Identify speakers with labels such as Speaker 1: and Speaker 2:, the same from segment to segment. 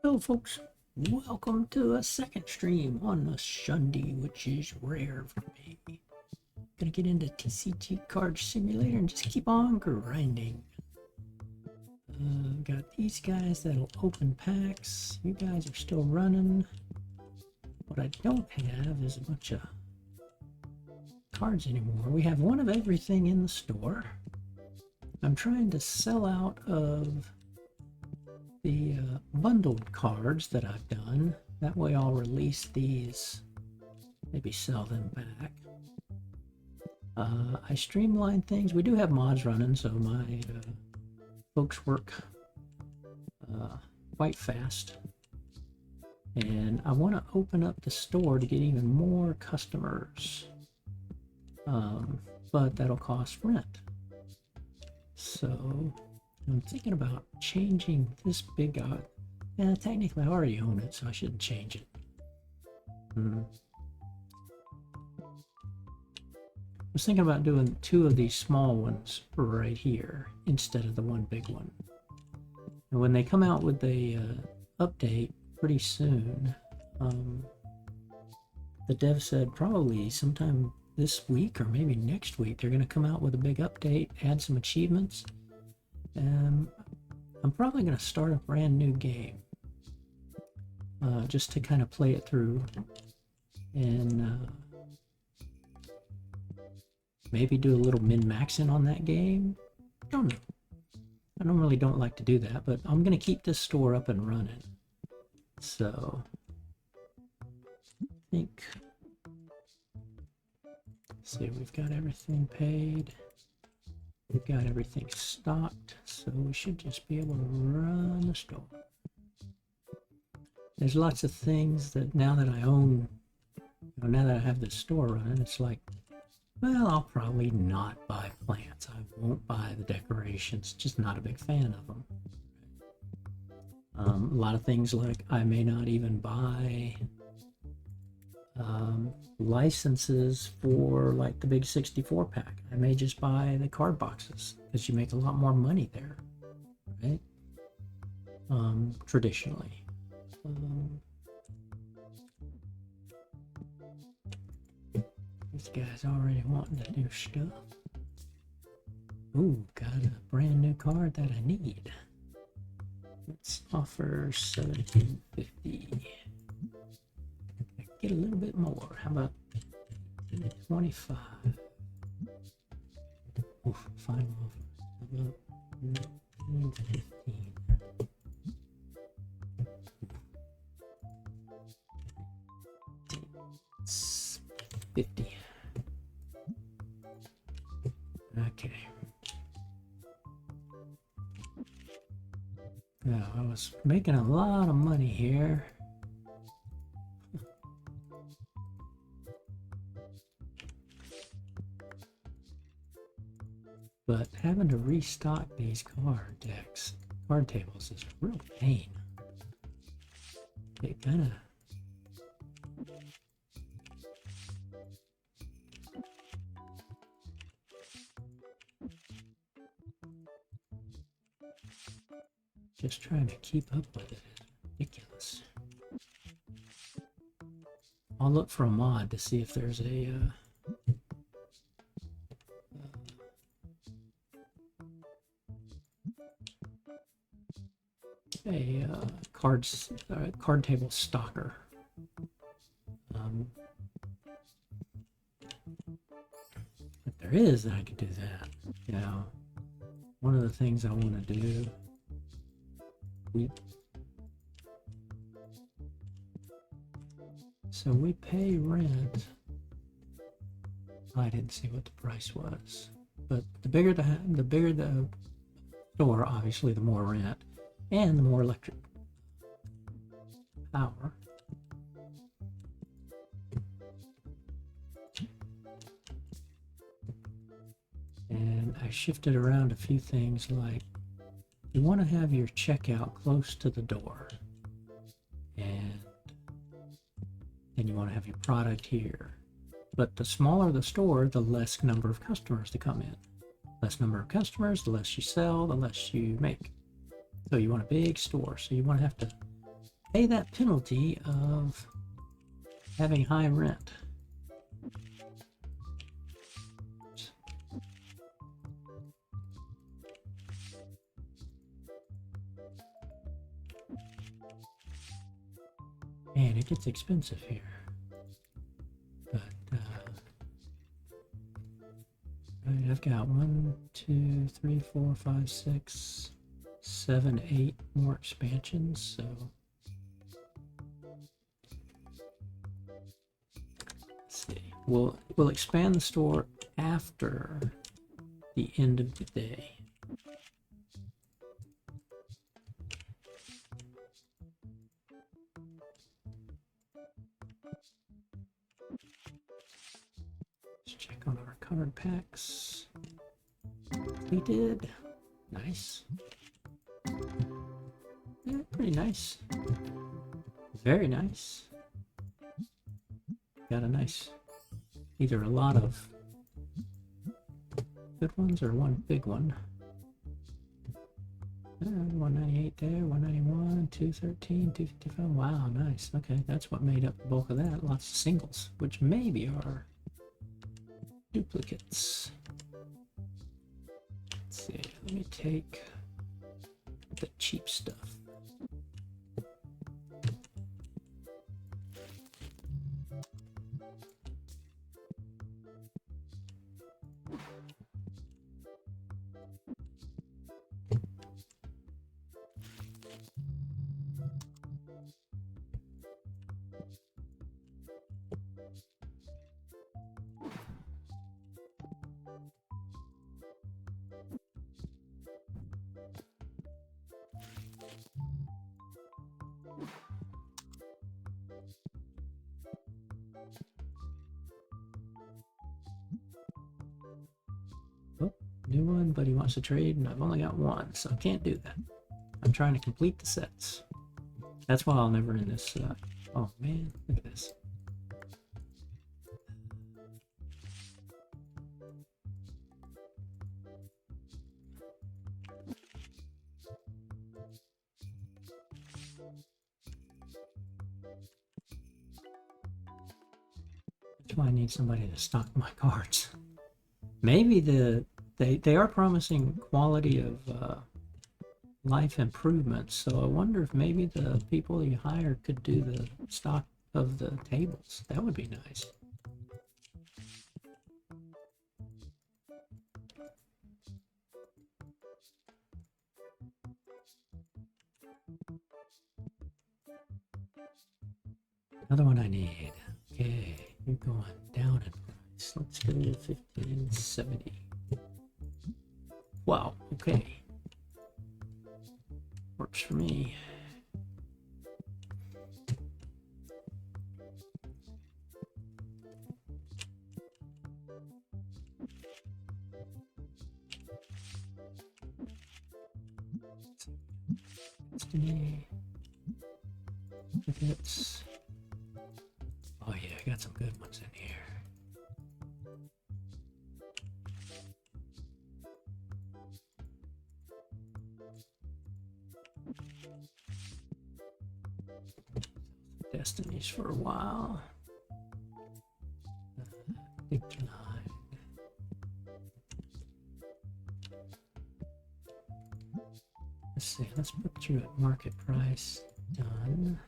Speaker 1: Hello folks, welcome to a second stream on a Sunday, which is rare for me. Gonna get into TCG Card Simulator and just keep on grinding. Got these guys that'll open packs. You guys are still running. What I don't have is a bunch of cards anymore. We have one of everything in the store. I'm trying to sell out of the bundled cards that I've done. That way I'll release these, maybe sell them back. I streamline things. We do have mods running, so my folks work quite fast. And I want to open up the store to get even more customers. But that'll cost rent. So I'm thinking about changing this big guy. Yeah, technically I already own it, so I shouldn't change it. I was thinking about doing two of these small ones right here instead of the one big one. And when they come out with the update pretty soon, the dev said probably sometime this week or maybe next week they're going to come out with a big update, add some achievements. I'm probably going to start a brand new game just to kind of play it through and maybe do a little min-maxing on that game. I don't know. I normally don't like to do that, but I'm going to keep this store up and running. So I think, let's see, we've got everything paid. We've got everything stocked, so we should just be able to run the store. There's lots of things that now that I own, now that I have this store running, it's like, well, I'll probably not buy plants. I won't buy the decorations, just not a big fan of them. A lot of things like I may not even buy licenses for like the big 64 pack. I may just buy the card boxes because you make a lot more money there, right? Traditionally. These guys already wanting to do stuff. Ooh, got a brand new card that I need. Let's offer $17.50. Get a little bit more. How about 25? Oof, final offer. How about 15? 50. Okay. Now, I was making a lot of money here. But having to restock these card tables is a real pain. It kind of just trying to keep up with it is ridiculous. I'll look for a mod to see if there's a card table stalker. If there is, then I could do that. You know, one of the things I want to do. So we pay rent. I didn't see what the price was, but the bigger the store, obviously, the more rent and the more electric power. And I shifted around a few things, like you want to have your checkout close to the door, and then you want to have your product here. But the smaller the store, the less number of customers to come in. Less number of customers, the less you sell, the less you make. So you want a big store, so you want to have to pay that penalty of having high rent. Man, it gets expensive here. But, right, I've got 1, 2, 3, 4, 5, 6, 7, 8 more expansions, so. Let's see. We'll expand the store after the end of the day. Let's check on our card packs. We did. Nice. Yeah, pretty nice. Very nice. Got a nice, either a lot of good ones or one big one. 198 there, 191, 213, 255. Wow, nice. Okay, that's what made up the bulk of that. Lots of singles, which maybe are duplicates. Let's see, let me take the cheap stuff. Oh, new one, but he wants to trade, and I've only got one, so I can't do that. I'm trying to complete the sets. That's why I'll never end this. Oh man, look at this. That's why I need somebody to stock my cards. Maybe they are promising quality of life improvements, so I wonder if maybe the people you hire could do the stock of the tables. That would be nice. Another one I need. Okay, you're going down in price. Let's go to 1570. Wow, okay. Works for me. Destiny. Tickets. Oh yeah, I got some good ones in here. Destinies for a while. Decline. Let's see, let's put through at market price. Done.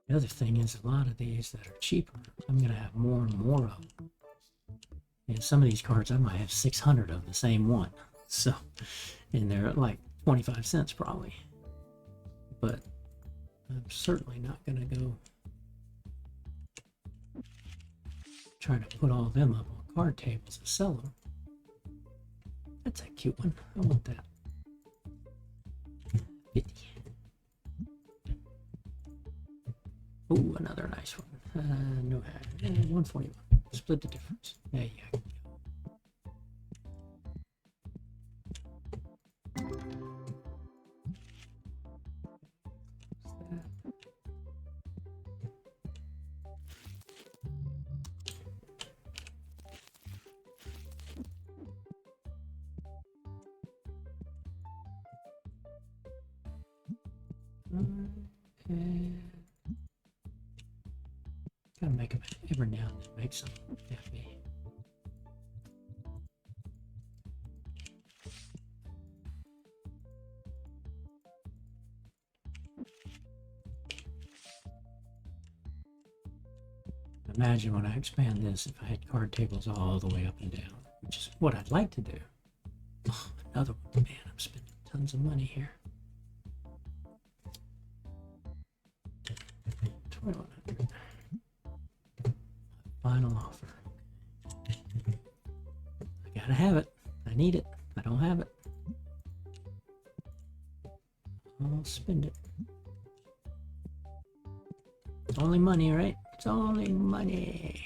Speaker 1: The other thing is a lot of these that are cheaper, I'm going to have more and more of them. And some of these cards, I might have 600 of the same one. So, and they're at like 25 cents probably. But I'm certainly not going to go trying to put all of them up on card tables and sell them. That's a cute one. I want that. 50. Ooh, another nice one. No, 141. Split the difference. There you go. Okay. Gotta make them every now and then. Make some happy. Imagine when I expand this, if I had card tables all the way up and down, which is what I'd like to do. Oh, another one. Man, I'm spending tons of money here. 2100. Final offer. I gotta have it. I need it. I don't have it. I'll spend it. It's only money, right? It's only money.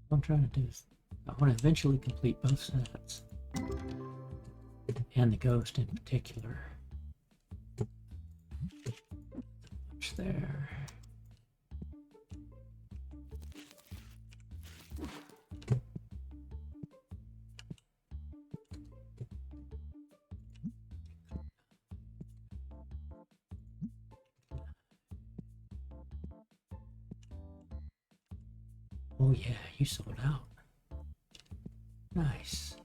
Speaker 1: What I'm trying to do is I want to eventually complete both sets, and the ghost in particular. Much there. Oh yeah, you sold out. Nice.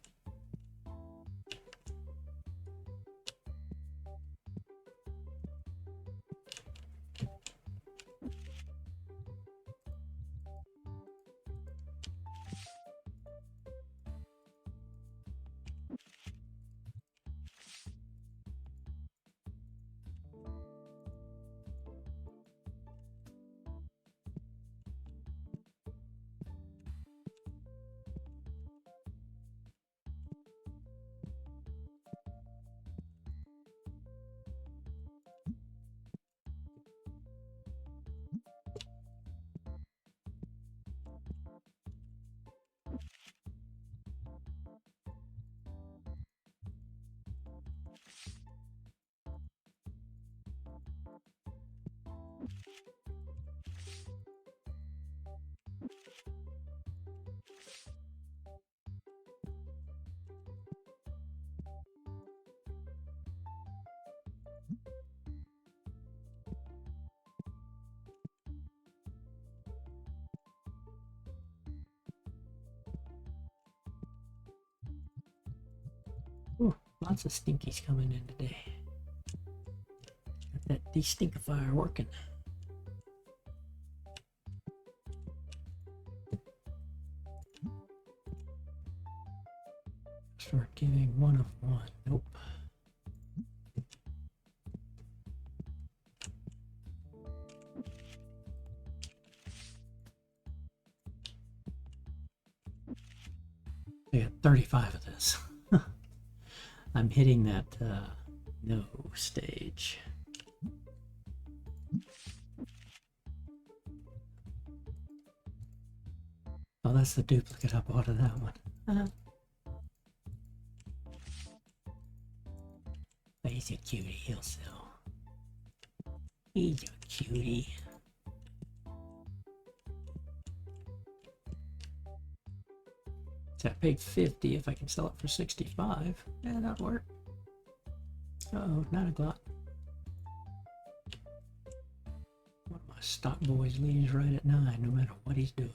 Speaker 1: Ooh, lots of stinkies coming in today. Got that de-stinkifier working. Start giving one of one. Nope. I got 35 of this. I'm hitting that no stage. Oh, that's the duplicate I bought of that one. But he's a cutie, he'll sell. He's a cutie. So I paid 50. If I can sell it for 65, yeah, that'll work. Uh-oh, 9 o'clock. One of my stock boys leaves right at 9, no matter what he's doing.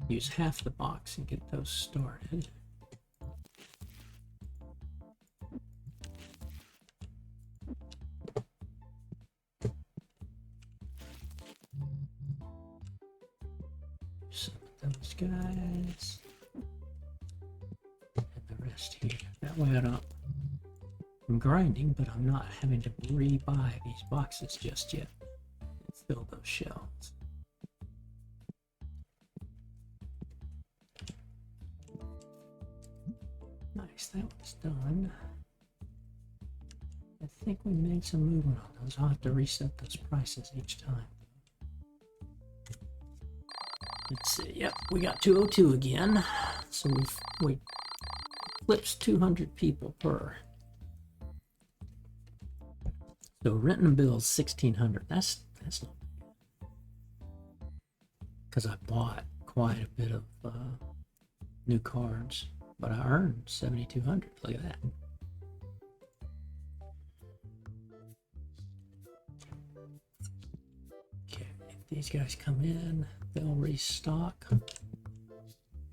Speaker 1: Use half the box and get those started. Some of those guys. And the rest here. That way I don't... I'm grinding, but I'm not having to rebuy these boxes just yet. And fill those shelves. Nice, that one's done. I think we made some movement on those. I'll have to reset those prices each time. Let's see. Yep, we got 202 again. So we eclipsed 200 people per. So renting a bill is 1,600. That's not bad. Because I bought quite a bit of new cards. But I earned 7,200. Look at that. Okay, if these guys come in, they'll restock. And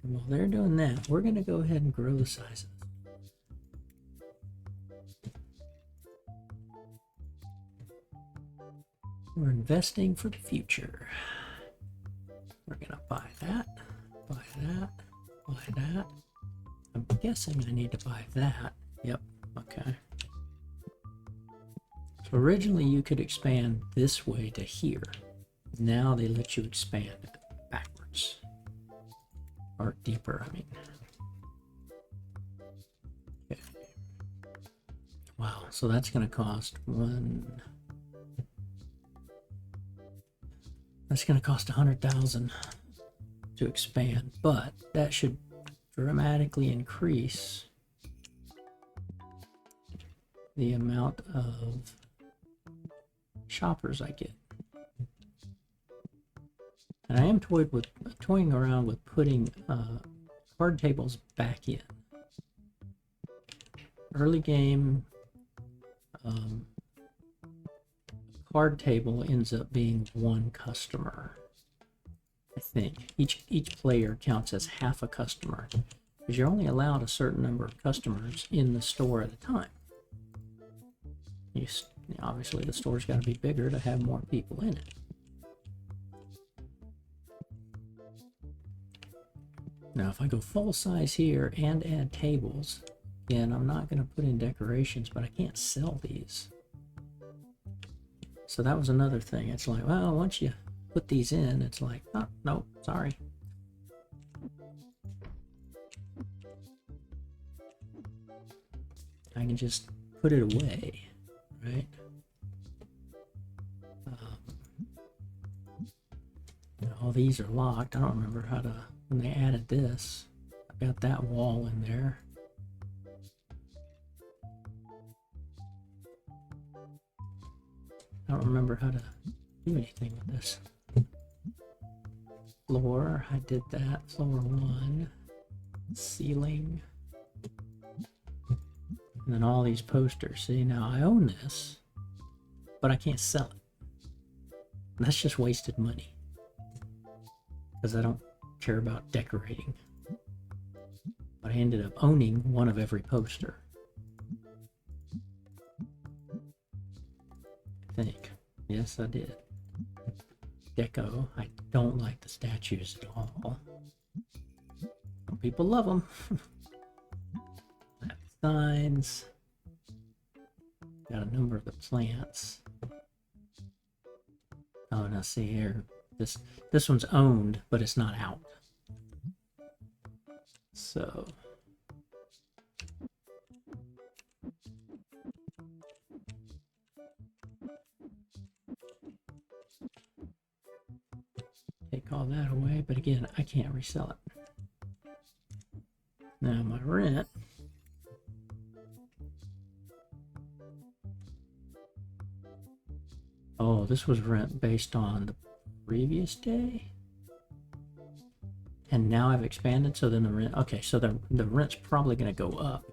Speaker 1: while they're doing that, we're going to go ahead and grow the sizes. We're investing for the future. We're going to buy that, buy that, buy that. I'm guessing I need to buy that. Yep, okay. So originally you could expand this way to here. Now they let you expand it backwards. Or deeper, I mean. Okay. Wow, so that's going to cost that's going to cost 100,000 to expand, but that should dramatically increase the amount of shoppers I get. And I am toying around with putting card tables back in. Early game card table ends up being one customer. I think each player counts as half a customer because you're only allowed a certain number of customers in the store at a time. Obviously the store's got to be bigger to have more people in it. Now if I go full size here and add tables, again I'm not going to put in decorations, but I can't sell these. So that was another thing. It's like, well, once you put these in, it's like, oh, no, sorry. I can just put it away, right? all these are locked. I don't remember how to, when they added this. I've got that wall in there. I don't remember how to do anything with this. Floor, I did that. Floor 1. Ceiling. And then all these posters. See, now I own this, but I can't sell it. And that's just wasted money. Because I don't care about decorating. But I ended up owning one of every poster. I think. Yes, I did. Deco. I don't like the statues at all. Some people love them. Signs. Got a number of the plants. Oh, now see here. This one's owned, but it's not out. So take all that away, but again, I can't resell it. Now my rent. Oh, this was rent based on the previous day. And now I've expanded, so then the rent, okay, so the rent's probably going to go up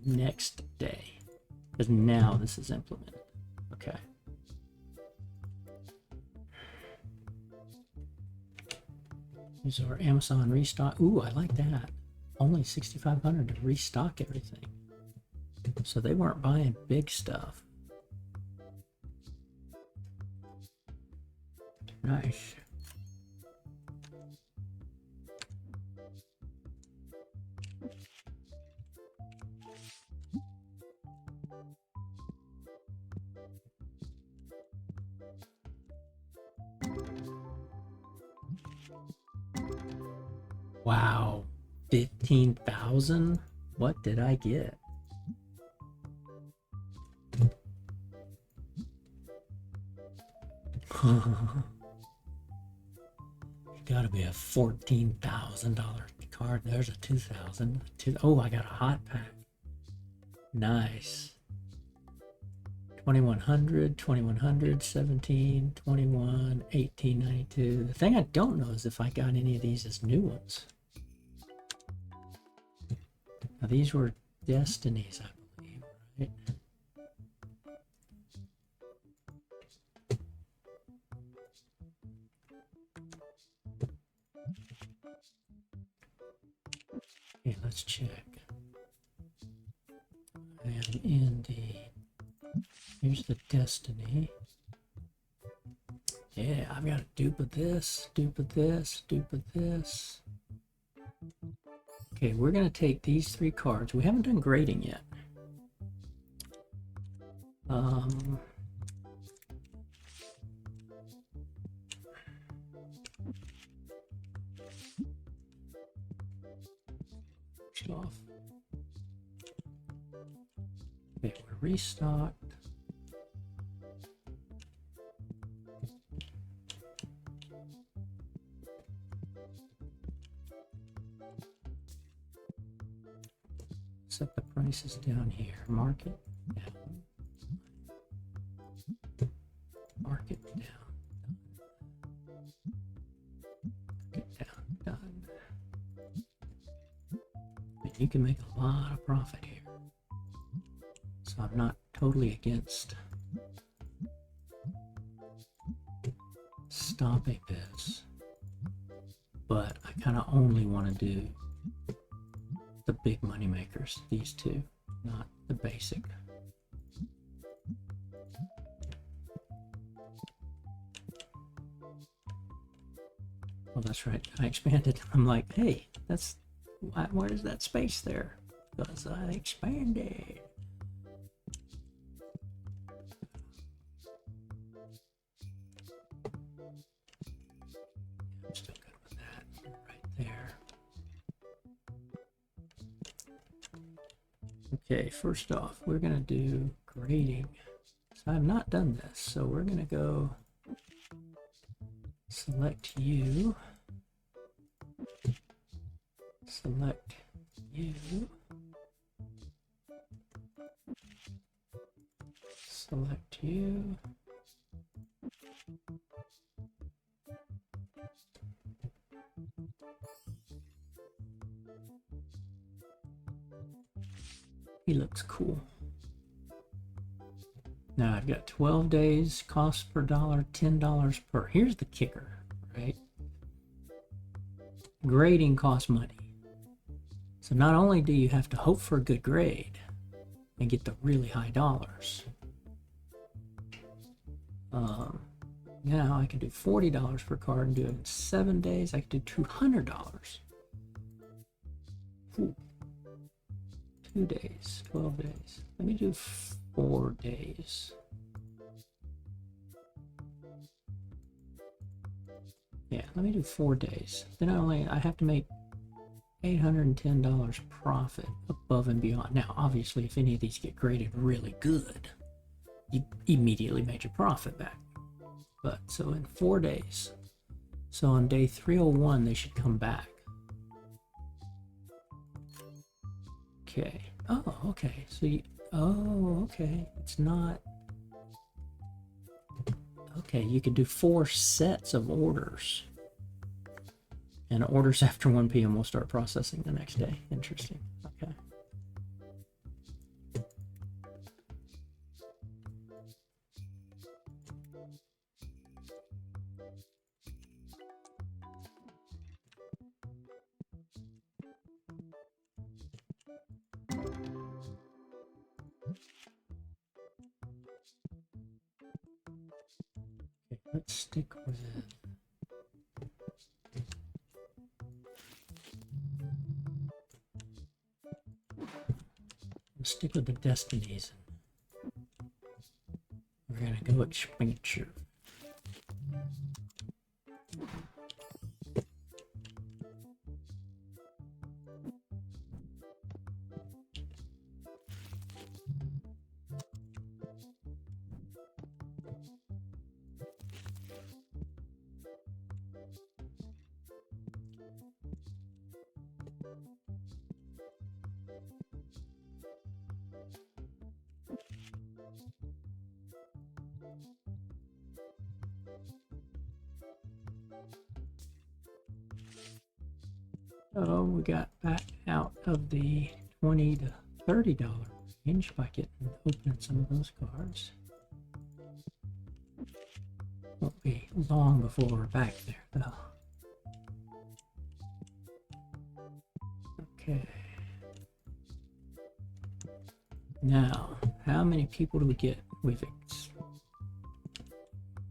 Speaker 1: next day. Because now this is implemented. Okay. These are Amazon restock. Ooh, I like that. Only 6,500 to restock everything. So they weren't buying big stuff. Nice. Wow, 15,000? What did I get? Gotta be a $14,000 card. There's a 2,000. Oh, I got a hot pack. Nice. 2,100, 2,100, 17, 21, 1892. The thing I don't know is if I got any of these as new ones. Now these were Destinies, I believe, right? Okay, let's check. I am in the, here's the Destiny. Yeah, I've got a dupe of this, dupe of this, dupe of this. Okay, we're going to take these 3 cards. We haven't done grading yet. Off. Okay, we're restocked. Set the prices down here. Market down. Market down. Market down. Done. And you can make a lot of profit here. So I'm not totally against stopping this, but I kind of only want to do the big money makers, these 2, not the basic. Well, that's right. I expanded. I'm like, hey, that's where's that space there? Because I expanded. I'm still good with that right there. Okay, first off, we're going to do grading. So I've not done this, so we're going to go select you, select you, select you, he looks cool. Now I've got 12 days, cost per dollar, $10 per. Here's the kicker, right? Grading costs money. So not only do you have to hope for a good grade and get the really high dollars, now I can do $40 per card and do it in 7 days. I can do $200. Ooh. 2 days, 12 days. Let me do 4 days. Yeah, let me do 4 days. Then I have to make $810 profit above and beyond. Now, obviously, if any of these get graded really good, you immediately made your profit back. But so in 4 days, so on day 301, they should come back. Okay. Oh, okay. So you, oh, okay. It's not. Okay, you could do 4 sets of orders. And orders after 1 p.m. will start processing the next day. Interesting. Okay. Okay, let's stick with it. Let's stick with the destinies. We're gonna go expenditure. So we got back out of the $20 to $30 range by opening some of those cards. Won't be long before we're back there, though. Okay. Now, how many people do we get? We've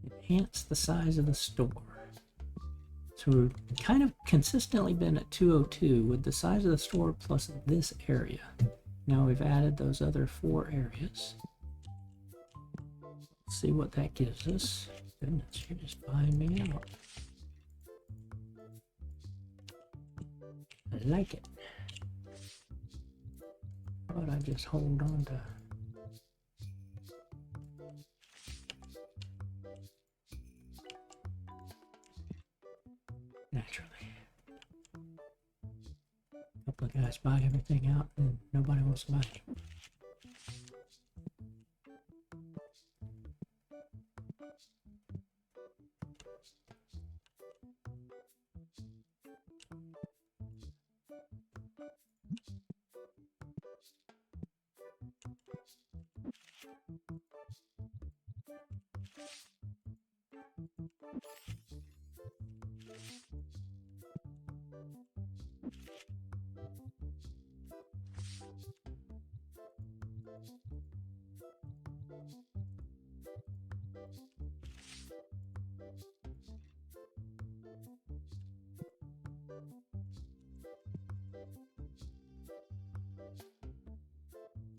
Speaker 1: enhanced the size of the store. So we've kind of consistently been at 202 with the size of the store plus this area. Now we've added those other 4 areas. Let's see what that gives us. Goodness, you're just buying me out. I like it. How about I just hold on to... Naturally. A couple of guys buy everything out and nobody wants to buy it.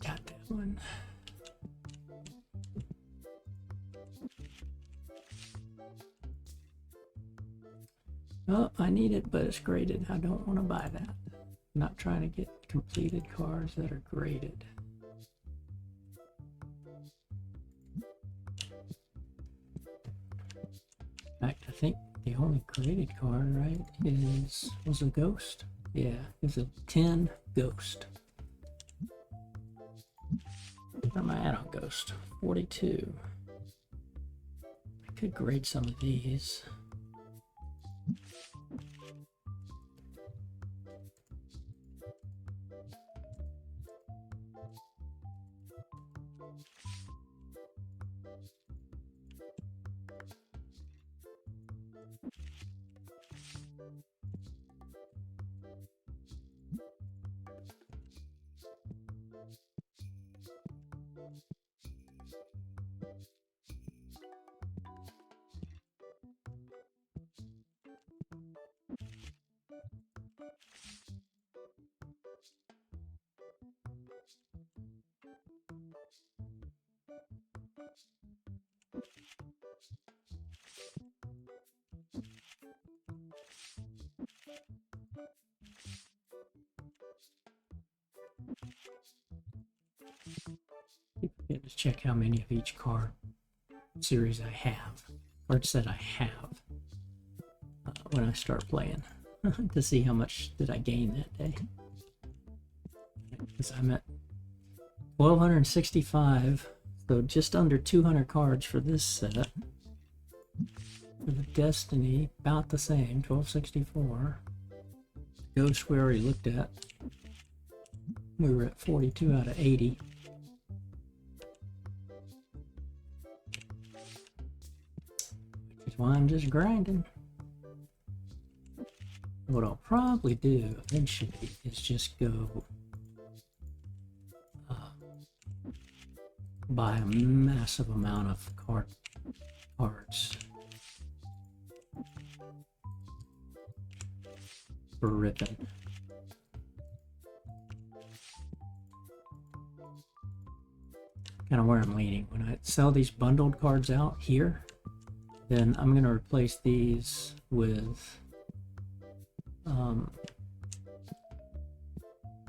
Speaker 1: Got that one. Oh, I need it, but it's graded. I don't want to buy that. I'm not trying to get completed cards that are graded. In fact, I think the only created card, right, was a ghost. Yeah, it's a 10 ghost. Where am I at on ghost? 42. I could grade some of these. Let's check how many of each card series I have, card set I have when I start playing to see how much did I gain that day. Because I'm at 1,265, so just under 200 cards for this set. For the Destiny, about the same, 1,264. Ghost we already looked at. We were at 42 out of 80. Which is why I'm just grinding. What I'll probably do eventually is just go buy a massive amount of cards for ripping. Kind of where I'm leaning. When I sell these bundled cards out here, then I'm going to replace these with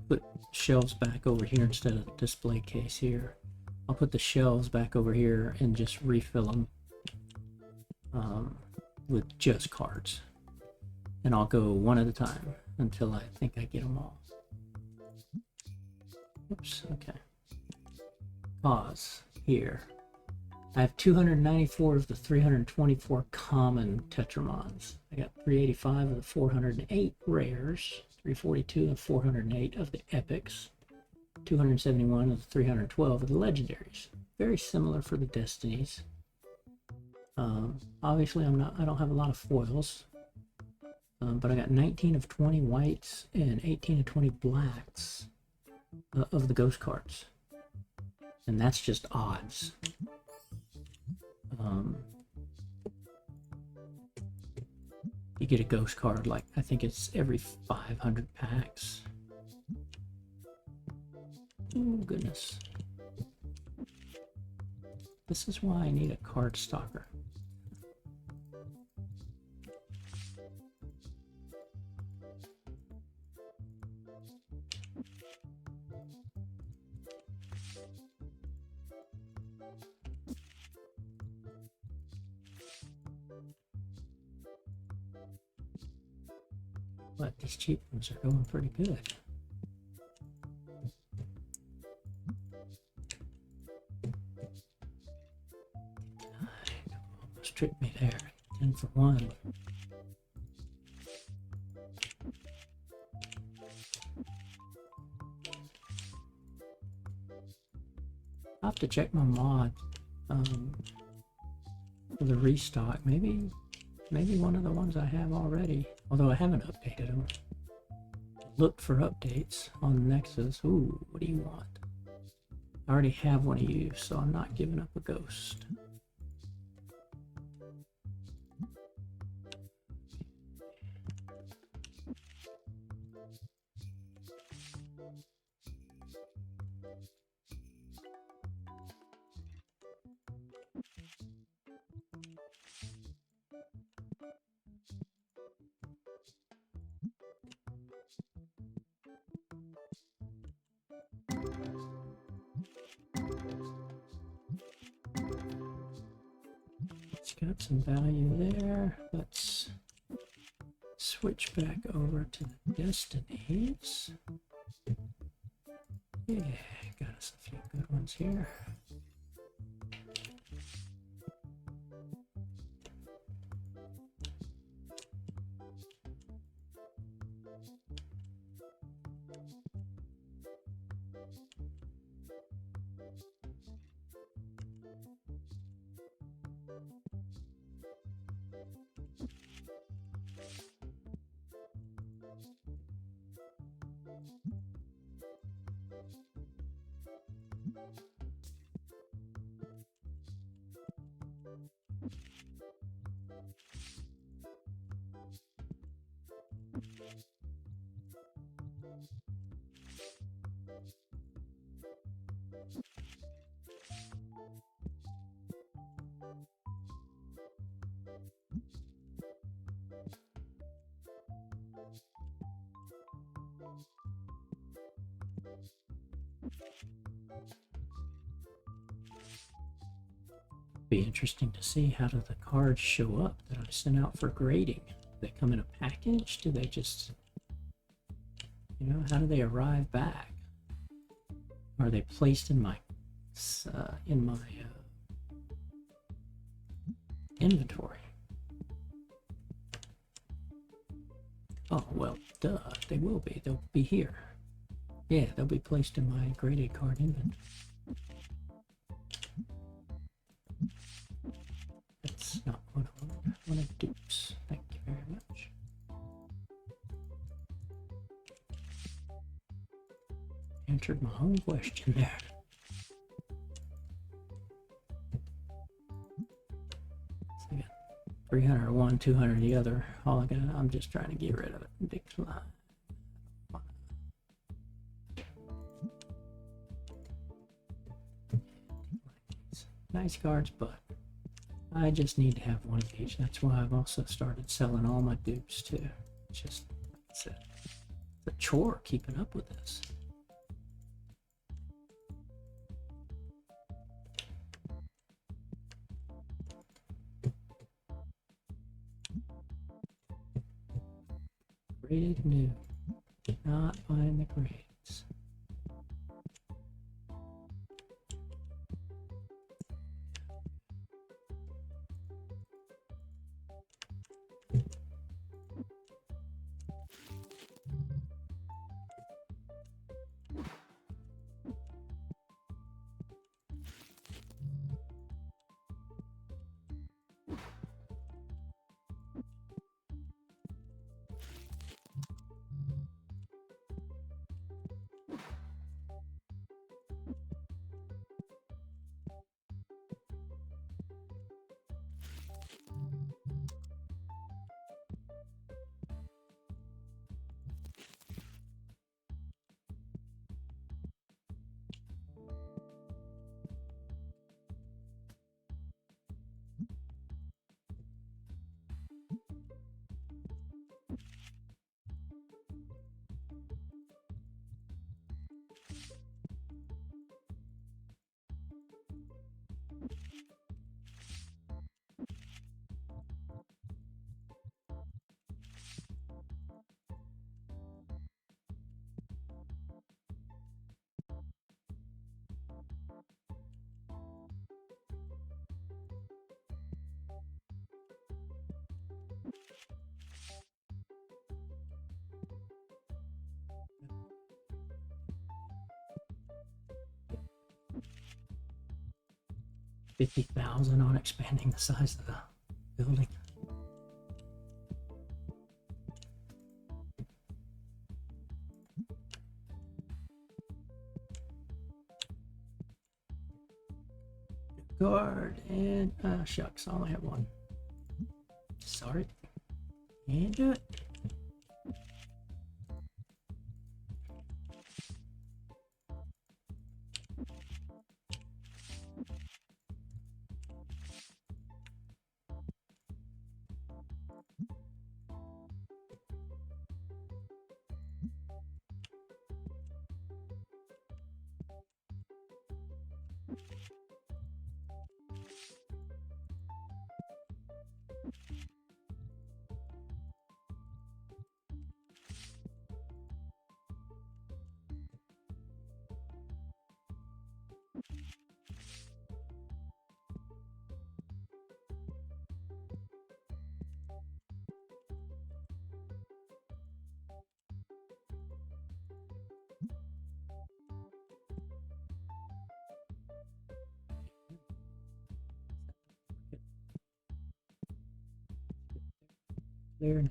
Speaker 1: put shelves back over here instead of the display case here. I'll put the shelves back over here and just refill them with just cards. And I'll go one at a time until I think I get them all. Oops, okay. Pause here. I have 294 of the 324 common Tetramons. I got 385 of the 408 rares, 342 of 408 of the epics, 271 of the 312 of the legendaries. Very similar for the destinies. Obviously, I don't have a lot of foils, but I got 19 of 20 whites and 18 of 20 blacks of the ghost cards, and that's just odds. You get a ghost card, like I think it's every 500 packs. Oh goodness. This is why I need a card stalker. But these cheap ones are going pretty good. Almost tricked me there. 10 for 1. I'll have to check my mod for the restock. Maybe one of the ones I have already, although I haven't updated them. Look for updates on Nexus. Ooh, what do you want? I already have one of you, so I'm not giving up a ghost. It's got some value there. Let's switch back over to the destinies. Yeah, got us a few good ones here. Be interesting to see how do the cards show up that I sent out for grading. Do they come in a package? Do they just, you know, how do they arrive back? Are they placed in my inventory? Oh well, duh, they will be. They'll be here. Yeah, they'll be placed in my graded card inventory. That's not what I wanted. I wanted dupes. Thank you very much. Answered my own question there. So I got 300 one, 200 the other. All I got, I'm just trying to get rid of it. Decline. Nice cards, but I just need to have one of each. That's why I've also started selling all my dupes too. It's just, it's a chore keeping up with this. Graded new. Not buying the grades. $50,000 on expanding the size of the building. Guard and shucks, I only have one. Sorry, can't do it. There now.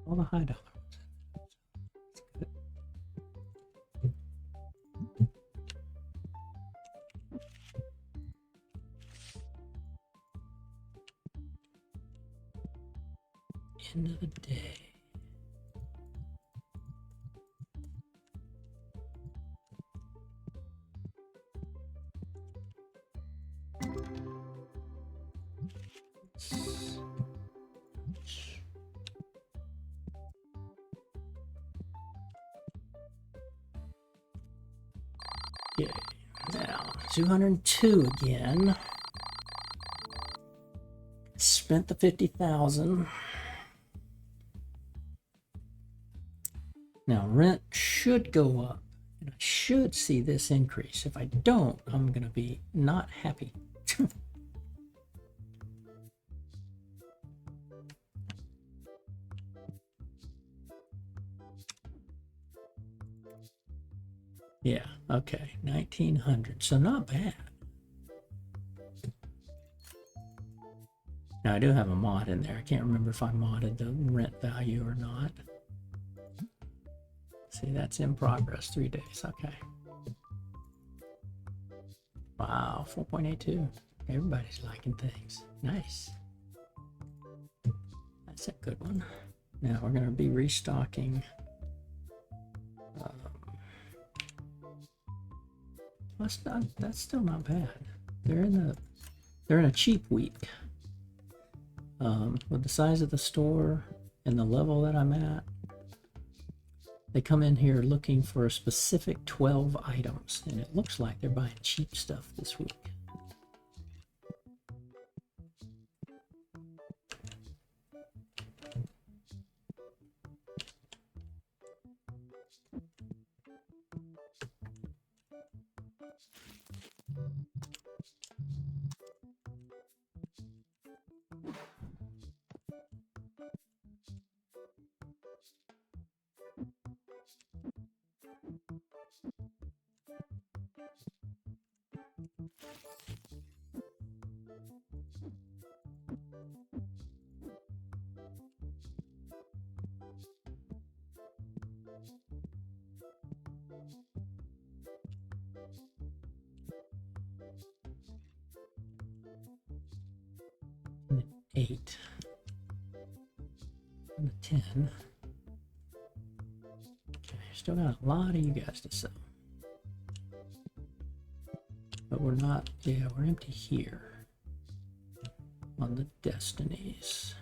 Speaker 1: All the high dollars. End of the day. Okay, now 202 again. Spent the 50,000. Now rent should go up, and I should see this increase. If I don't, I'm gonna be not happy. Yeah, okay, 1900, so not bad. Now I do have a mod in there. I can't remember if I modded the rent value or not. See, that's in progress, 3 days, okay. Wow, 4.82. Everybody's liking things. Nice. That's a good one. Now we're gonna be restocking. That's still not bad. They're in a cheap week. With the size of the store and the level that I'm at, they come in here looking for a specific 12 items, and it looks like they're buying cheap stuff this week. And 8 and a 10. Okay, still got a lot of you guys to sell. But we're not, yeah, we're empty here on the destinies.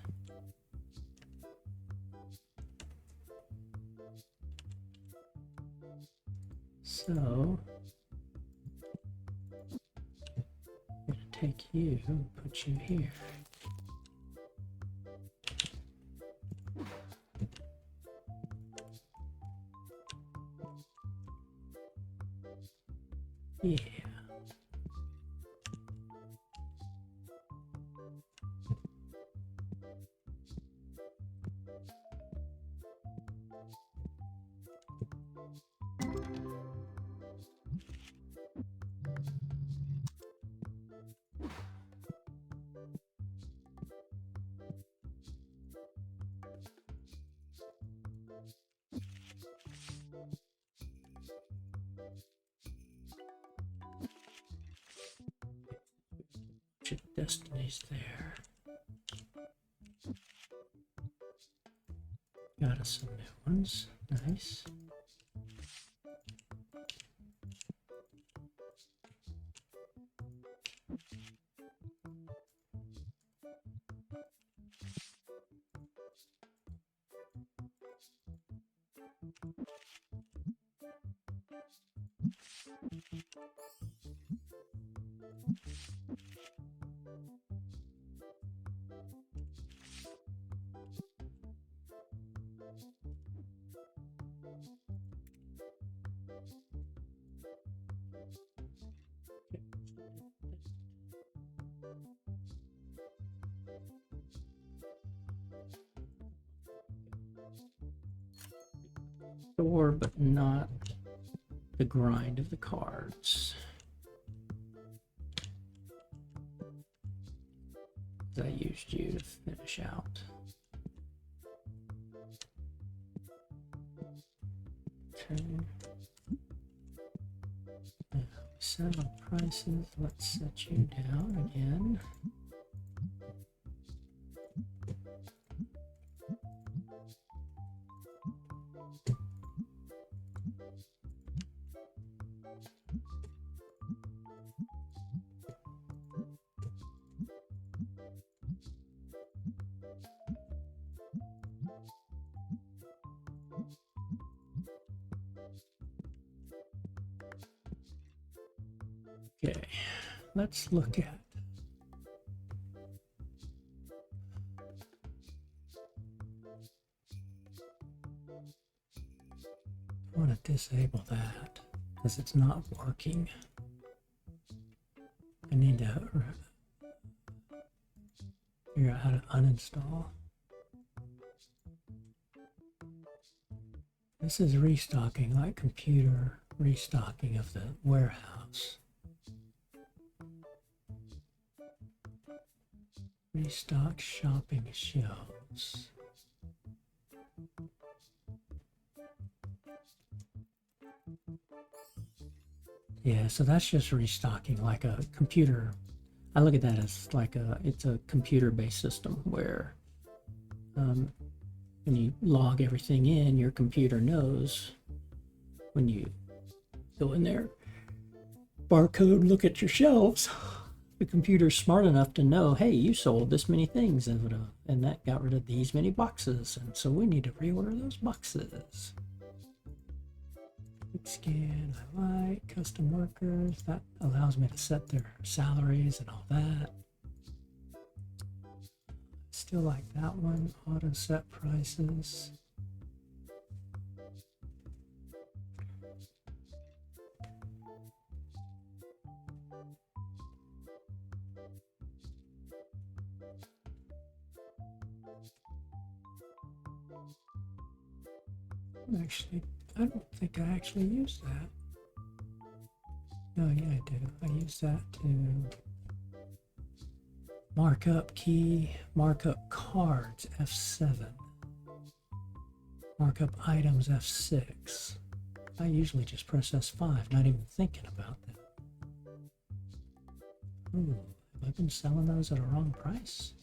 Speaker 1: So, take you and put you here. Yeah. Destiny's there. Got us some new ones. Nice. Store, but not the grind of the cards. I used you to finish out. Okay. Now, set up prices. Let's set you down again. Okay, let's look at I want to disable that because it's not working. I need to figure out how to uninstall. This is restocking, like computer restocking of the warehouse. Restock shopping shelves. Yeah, so that's just restocking like a computer. I look at that as like it's a computer-based system where when you log everything in, your computer knows when you go in there, barcode, look at your shelves. The computer's smart enough to know, hey, you sold this many things and that got rid of these many boxes, and so we need to reorder those boxes. Quick scan, I like. Custom workers, that allows me to set their salaries and all that. Still like that one. Auto set prices. Actually, I don't think I actually use that. Oh yeah, I do. I use that to markup key, markup cards F7, markup items F6. I usually just press S5, not even thinking about that. Ooh, have I been selling those at a wrong price?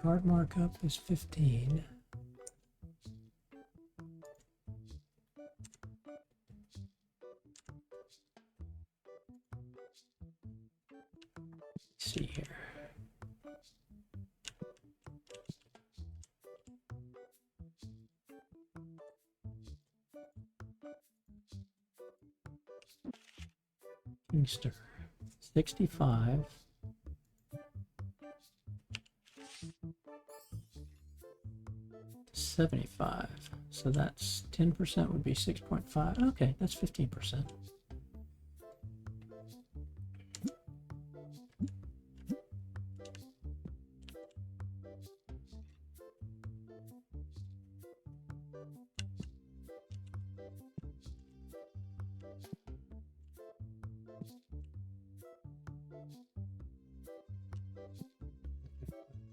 Speaker 1: Card markup is 15. Let's see here. Kingster. 65. $75. So that's 10% would be 6.5. Okay, that's 15%.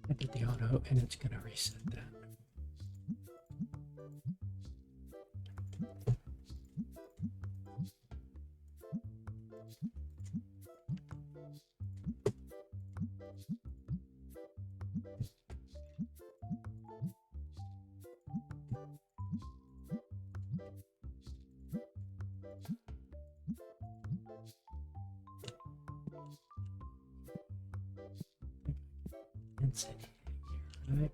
Speaker 1: I did the auto and it's going to reset that. Right.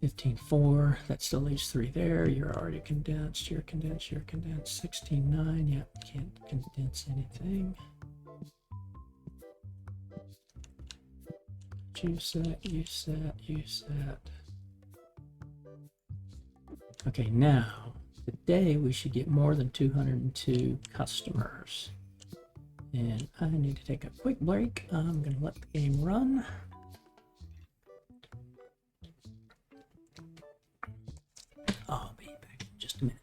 Speaker 1: 15.4. That still leaves 3 there. You're already condensed. You're condensed. You're condensed. 16.9. Yep, can't condense anything. You set. You set. You set. Okay, now today we should get more than 202 customers. And I need to take a quick break. I'm going to let the game run. I'll be back in just a minute.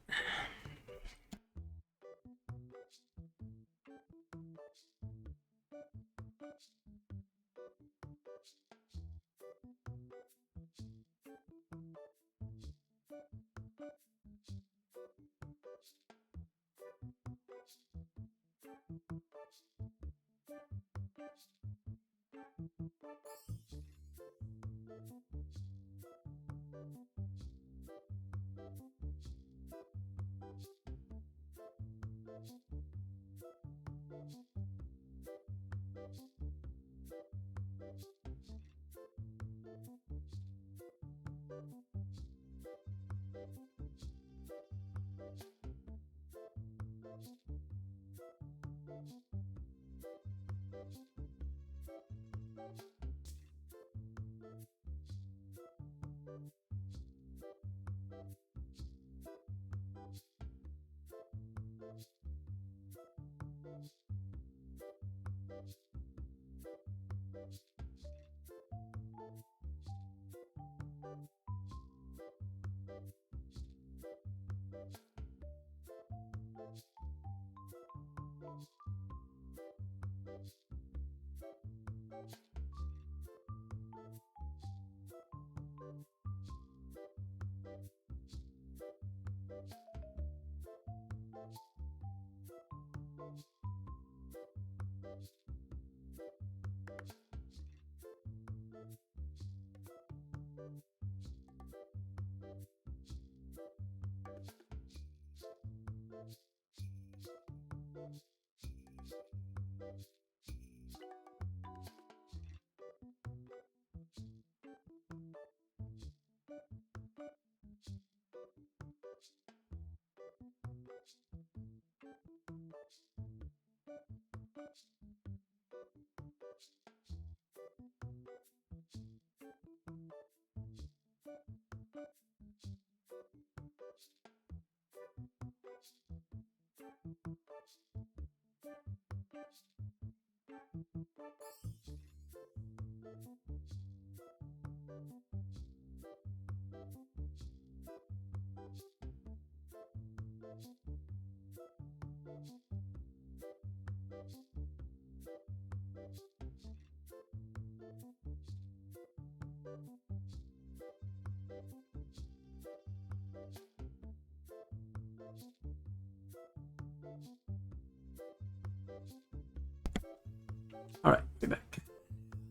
Speaker 1: All right, be back.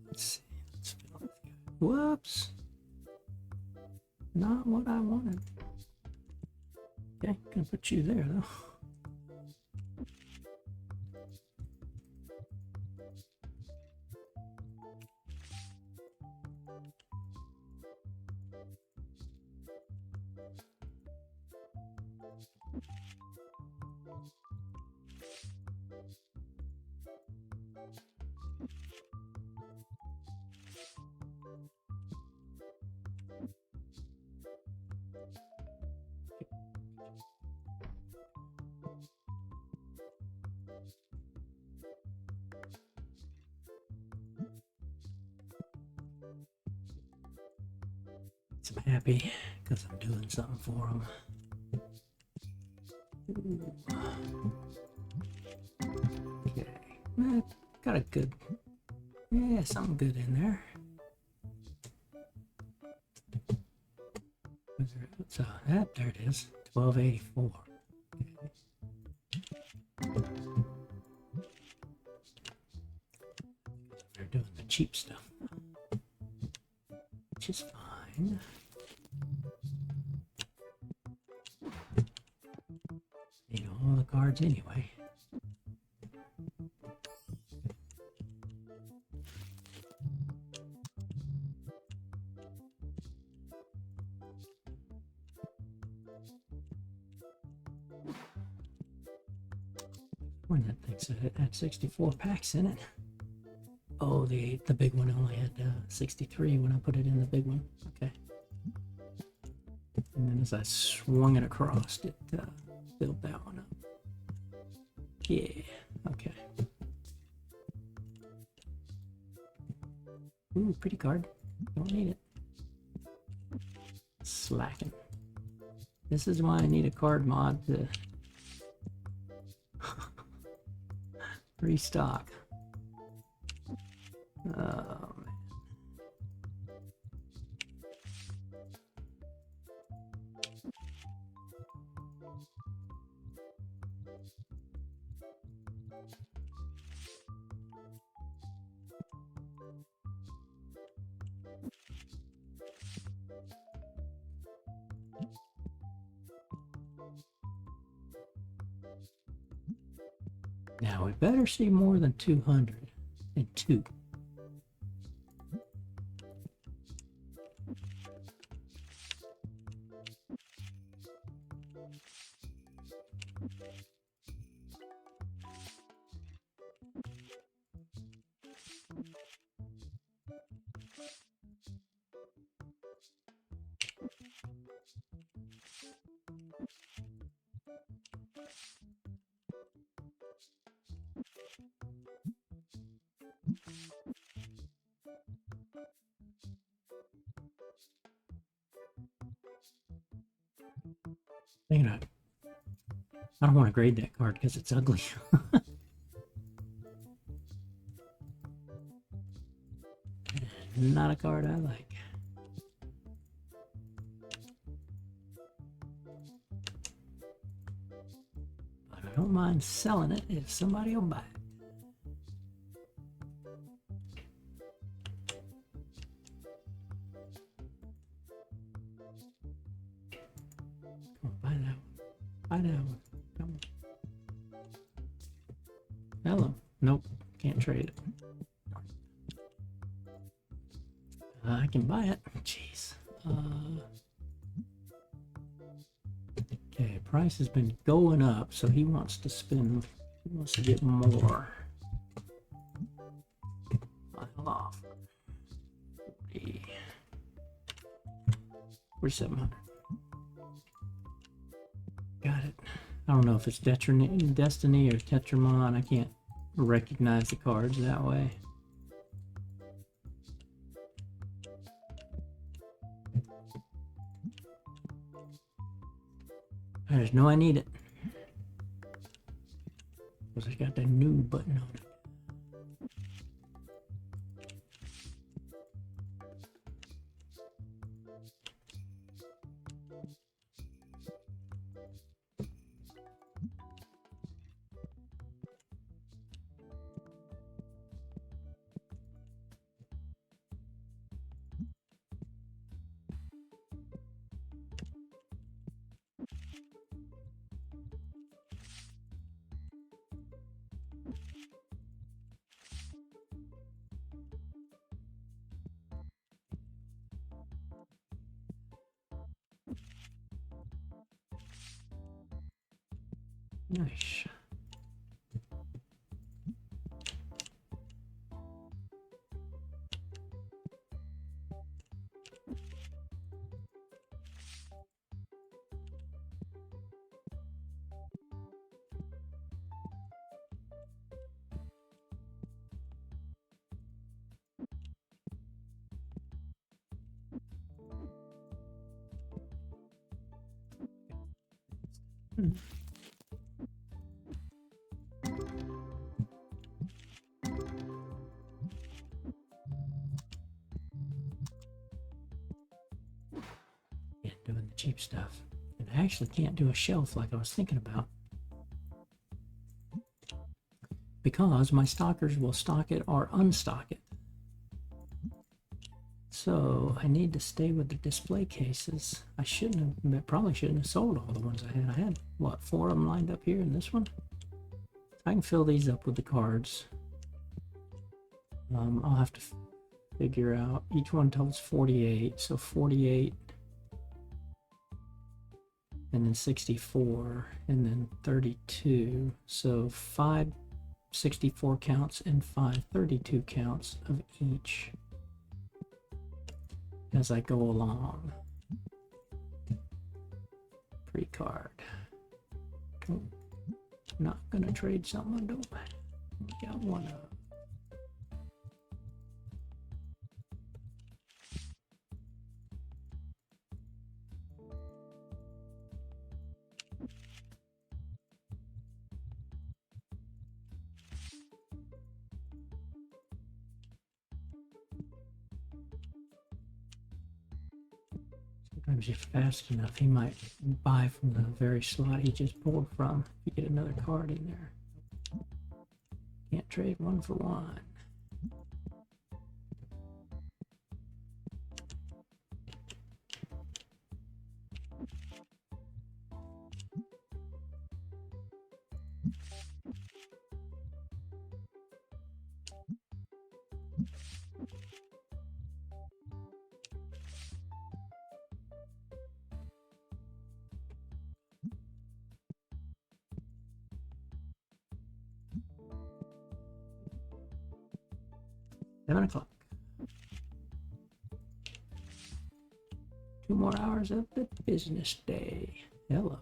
Speaker 1: Let's see. Let's fill this guy. Whoops. Not what I wanted. Okay, gonna put you there though. I'm happy because I'm doing something for them. Okay, got a good, yeah, something good in there. So that, there it is, 1284. They're doing the cheap stuff, which is fine. Need all the cards anyway. When that thing's had 64 packs in it. Oh, the big one only had 63 when I put it in the big one. Okay. And then as I swung it across, it filled that one up. Yeah. Okay. Ooh, pretty card. Don't need it. Slacking. This is why I need a card mod to restock. Oh, man. Now we better see more than 202. Thinking I don't want to grade that card because it's ugly. Not a card I like. But I don't mind selling it if somebody will buy it. Come on, buy that one. Buy that one. Come on. Hello. Nope. Can't trade it. I can buy it. Jeez. Okay, price has been going up, so he wants to spend. He wants to get more. Mile off. 4,700. Got it. I don't know if it's Destiny or Tetramon. I can't recognize the cards that way. I just know I need it. Because I got that new button on it. Nice. Yeah, doing the cheap stuff. And I actually can't do a shelf like I was thinking about, because my stockers will stock it or unstock it. So I need to stay with the display cases. I probably shouldn't have sold all the ones I had. I had, what, 4 of them lined up here in this one? I can fill these up with the cards. I'll have to figure out, each one tells 48, so 48, and then 64, and then 32. So 5 64 counts and 5 32 counts of each as I go along. Pre-card. Oh, not gonna trade something I don't got one of. Sometimes if fast enough, he might buy from the very slot he just pulled from. You get another card in there. Can't trade 1 for 1. Seven o'clock. 2 more hours of the business day. Hello.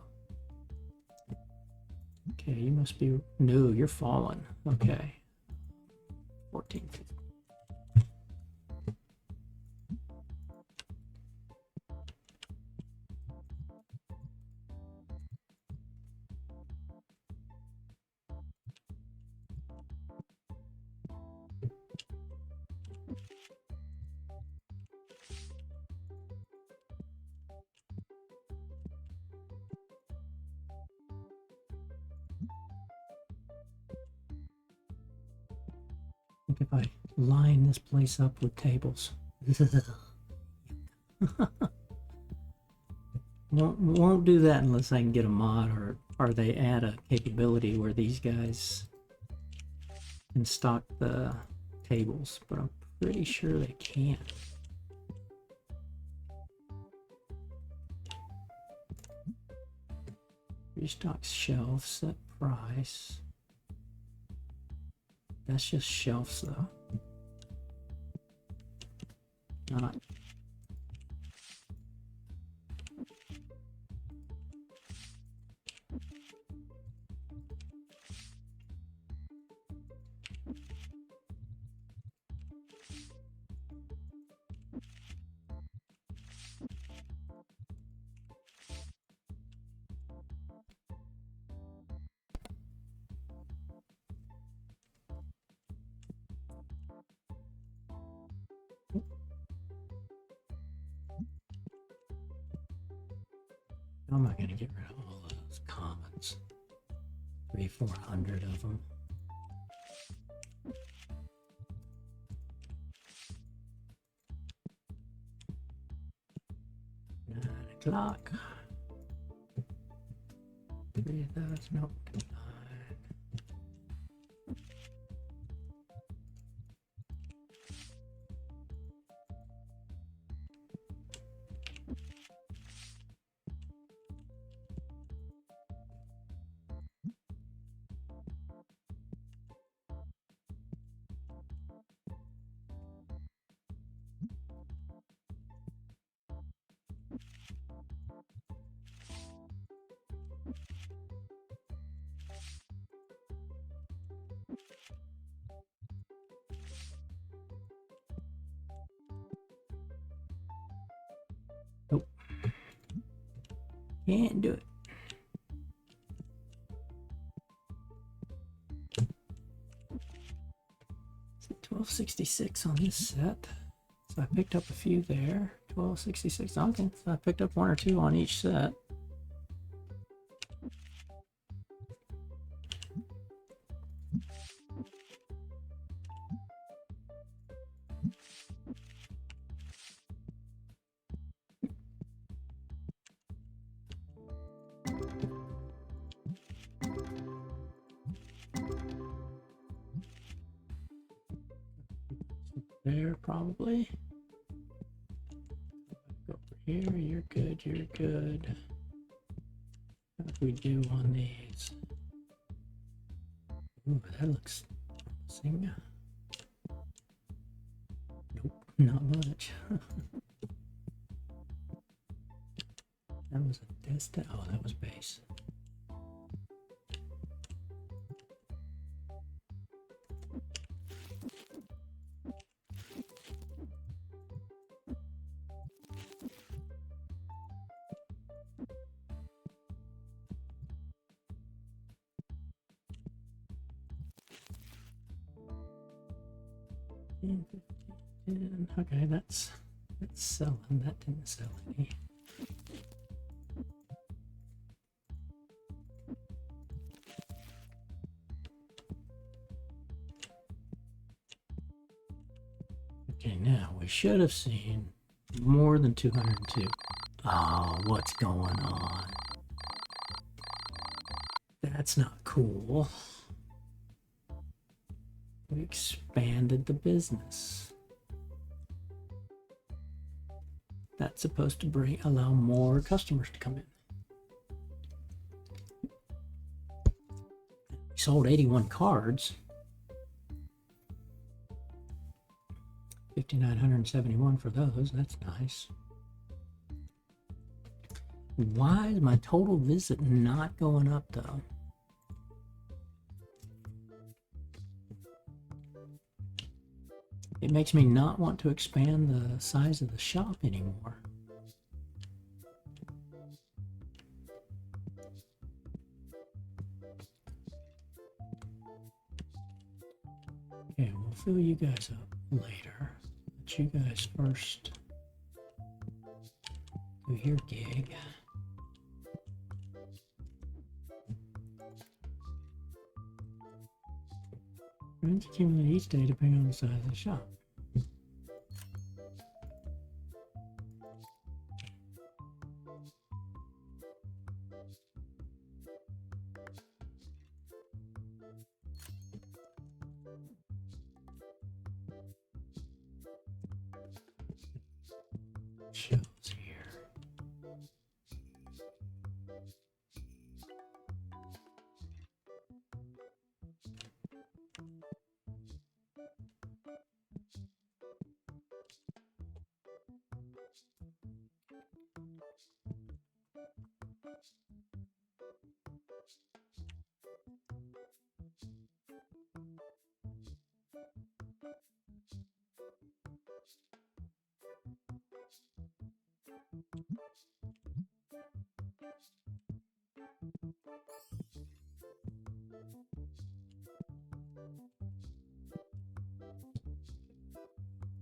Speaker 1: Okay, you must be. No, you're falling. Okay. 14.50. I think if I line this place up with tables. won't do that unless I can get a mod or they add a capability where these guys can stock the tables, but I'm pretty sure they can't. Restock shelf, set price. That's just shelves though. Not. How am I going to get rid of all those commons? 300-400 of them. 9 o'clock. 3 of those, nope. 9. Nope. Can't do it. 1266 on this set. So I picked up a few there. 1266. Okay, so I picked up one or two on each set. There, probably. Go over here. You're good. You're good. What do we do on these? Ooh, that looks promising. Nope, not much. That was a test. Oh, that was base. Okay, that's selling. That didn't sell any. Okay, now we should have seen more than 202. Oh, what's going on? That's not cool. We expanded the business. That's supposed to allow more customers to come in. We sold 81 cards. 5,971 for those. That's nice. Why is my total visit not going up though? It makes me not want to expand the size of the shop anymore. Okay, we'll fill you guys up later. But you guys first do your gig. Rents accumulate each day depending on the size of the shop. Shows here.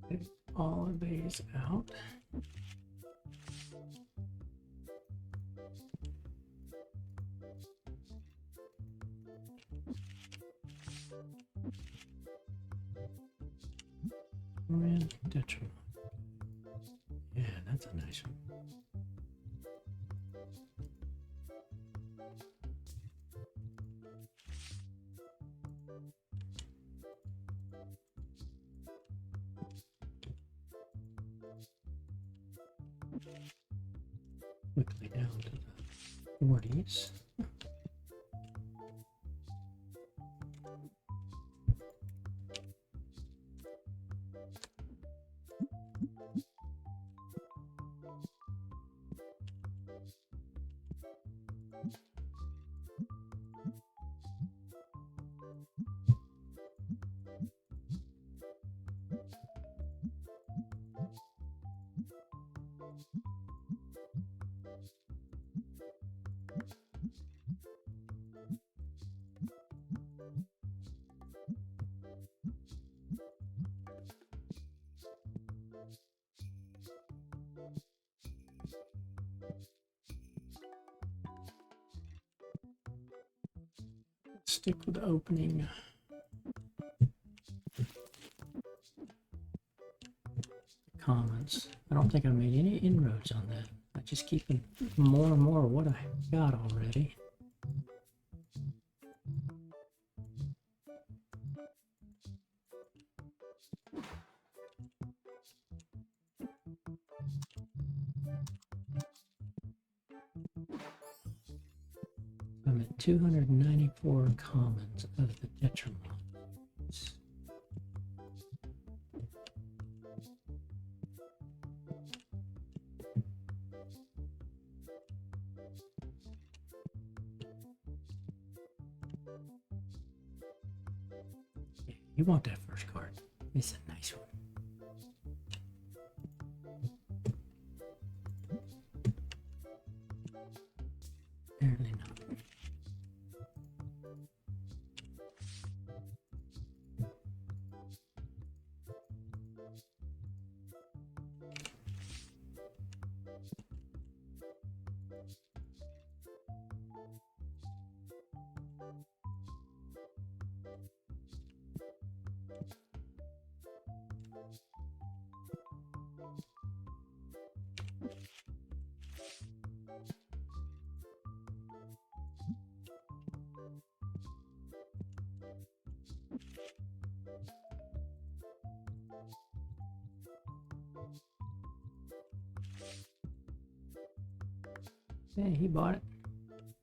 Speaker 1: Take all of these out. Rent detriment. Yeah, that's a nice one. Quickly down to the 40s. stick with opening comments. I don't think I made any inroads on that. I just keep more and more of what I got already. I'm at 294 commons of the Tetramon. You want that first card. It's a nice one. Apparently not. Hey, he bought it.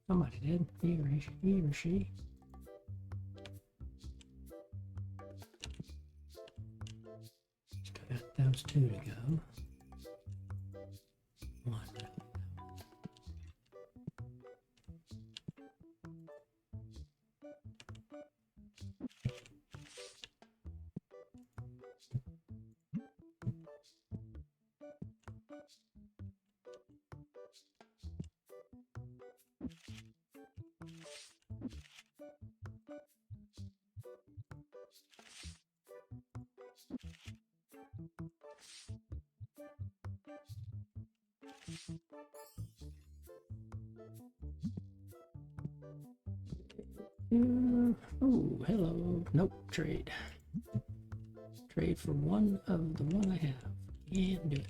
Speaker 1: Somebody did. He or she. Still got those two to go. One. Oh, hello. Nope, trade. Trade for one of the one I have. Can't do it.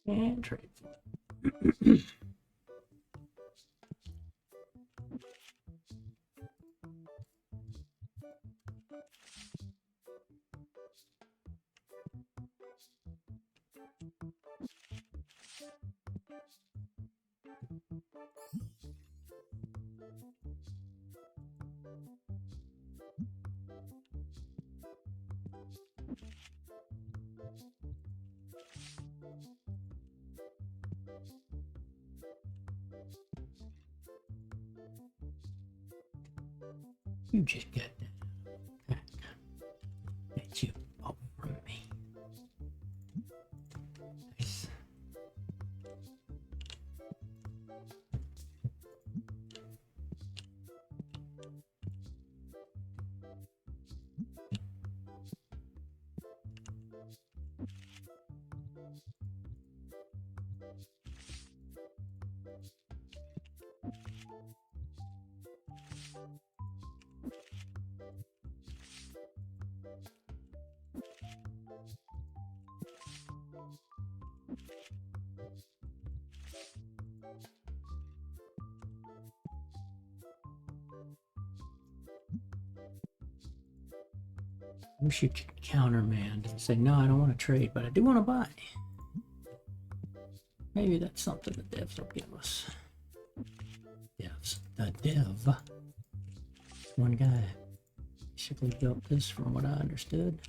Speaker 1: And trade. You just got that. That's you all from me. Nice. I wish you could countermand and say, no, I don't want to trade, but I do want to buy. Maybe that's something the devs will give us. Devs. The dev. One guy basically built this from what I understood.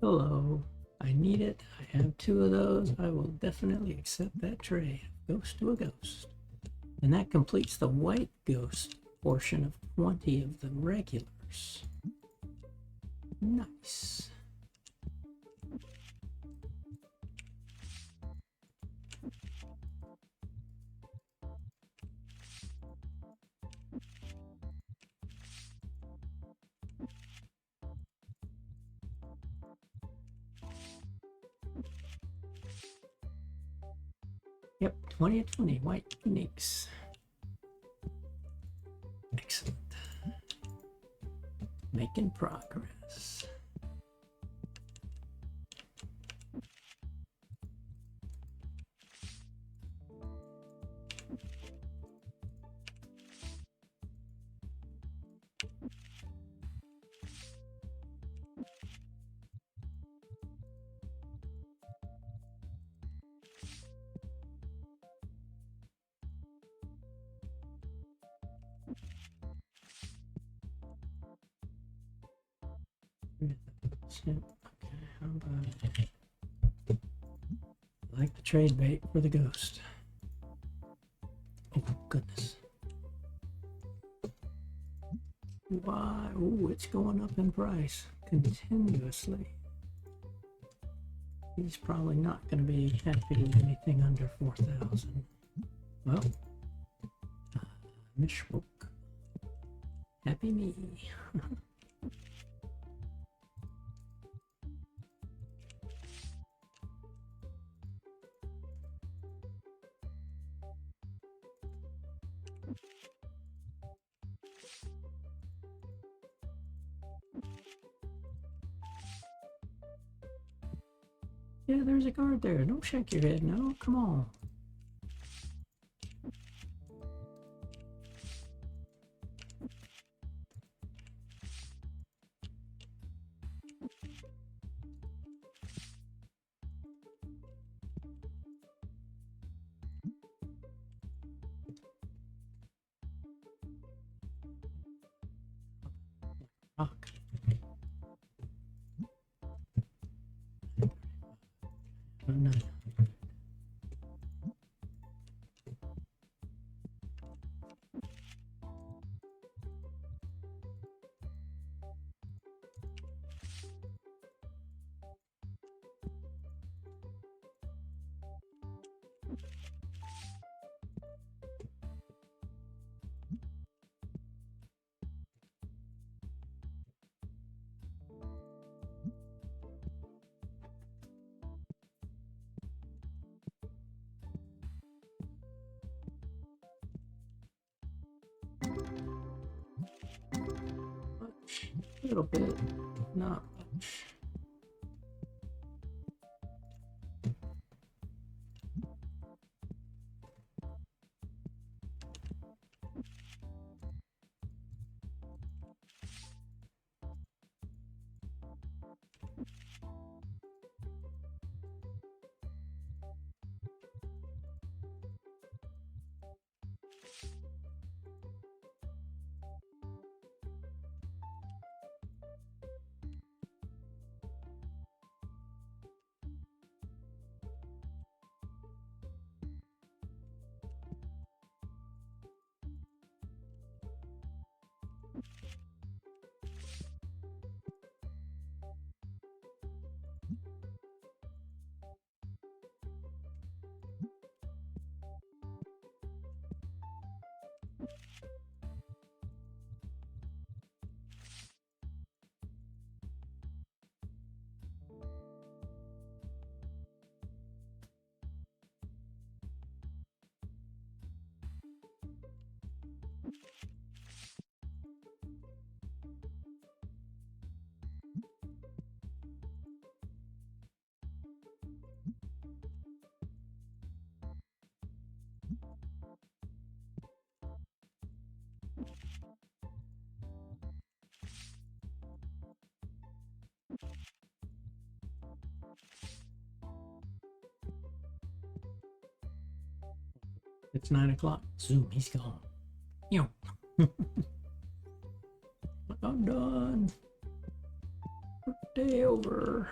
Speaker 1: Hello, I need it. I have 2 of those. I will definitely accept that trade. Ghost to a ghost. And that completes the white ghost portion of 20 of the regulars. Nice. Yep, 20 of 20 white uniques. Excellent. Making progress. Okay, how about I like the trade bait for the ghost. Oh goodness. Why? Oh, it's going up in price continuously. He's probably not going to be happy with anything under 4,000. Well, mishbook. Happy me. Yeah, there's a card there. Don't shake your head. No, come on. Rock. Oh, no. Much. A little bit. Not much. It's 9 o'clock. Zoom, he's gone. You know. I'm done. Day over.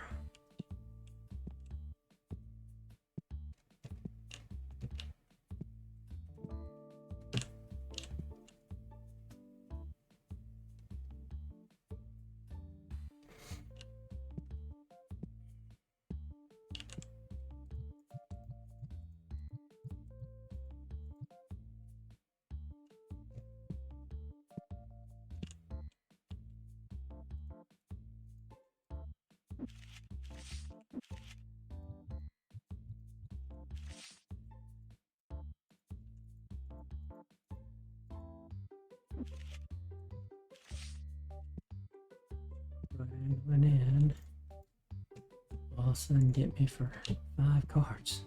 Speaker 1: Went in. All of a sudden get me for 5 cards.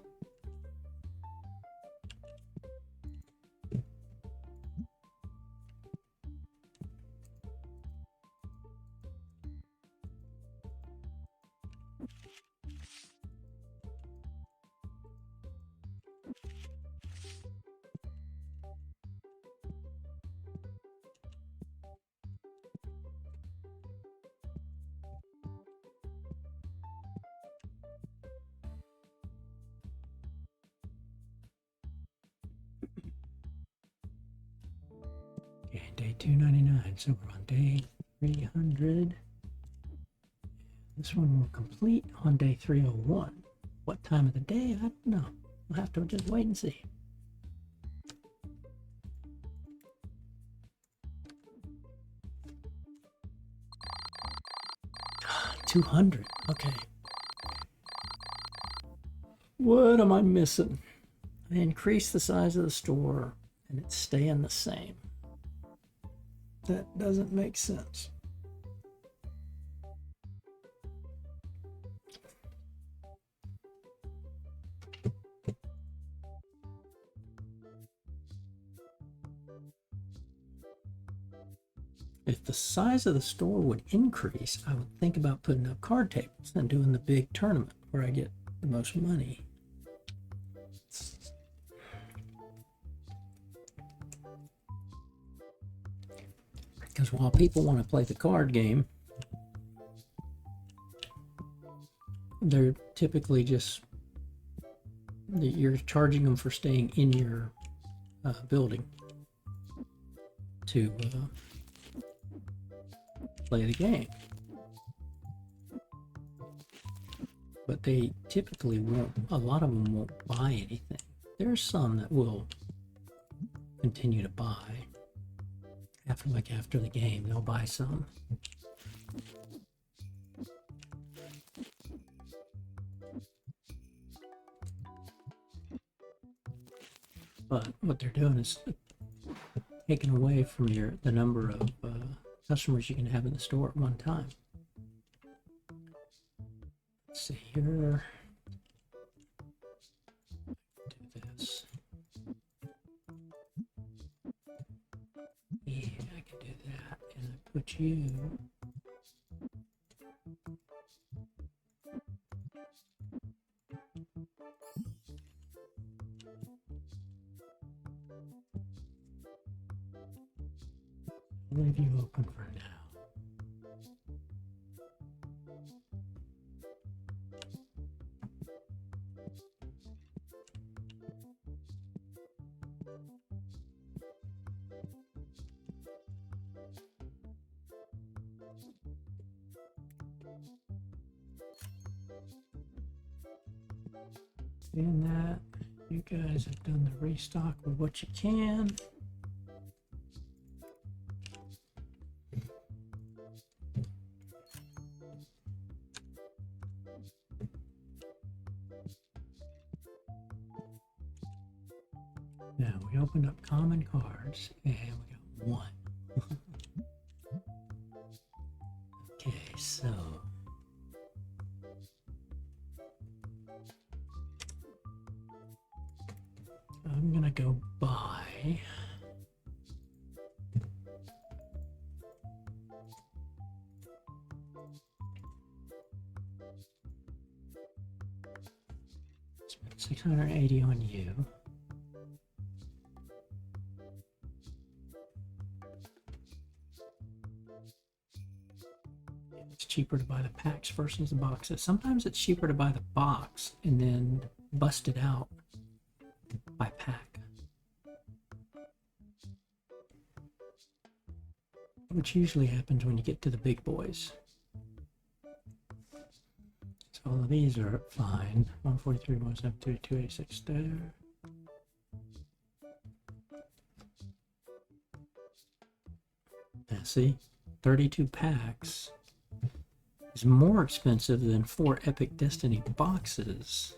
Speaker 1: Okay, day 299. So we're on day 300. This one will complete on day 301. What time of the day? I don't know. We'll have to just wait and see. $200. Okay. What am I missing? I increased the size of the store and it's staying the same. That doesn't make sense. If the size of the store would increase, I would think about putting up card tables and doing the big tournament where I get the most money. Because while people want to play the card game, they're typically just, you're charging them for staying in your building to play the game. But they typically won't, a lot of them won't buy anything. There's some that will continue to buy. After the game, they'll buy some. But what they're doing is taking away from the number of customers you can have in the store at one time. Let's see here. Do this. Yeah, I can do that. And I put you. I'll leave you open for now. Seeing that, you guys have done the restock with what you can. Now we opened up common cards and we got one. Okay, so I'm gonna go buy spend 680 on you. It's cheaper to buy the packs versus the boxes. Sometimes it's cheaper to buy the box and then bust it out by pack, which usually happens when you get to the big boys. So all of these are fine. 143, 172, 286 there. Now see, 32 packs is more expensive than 4 Epic Destiny boxes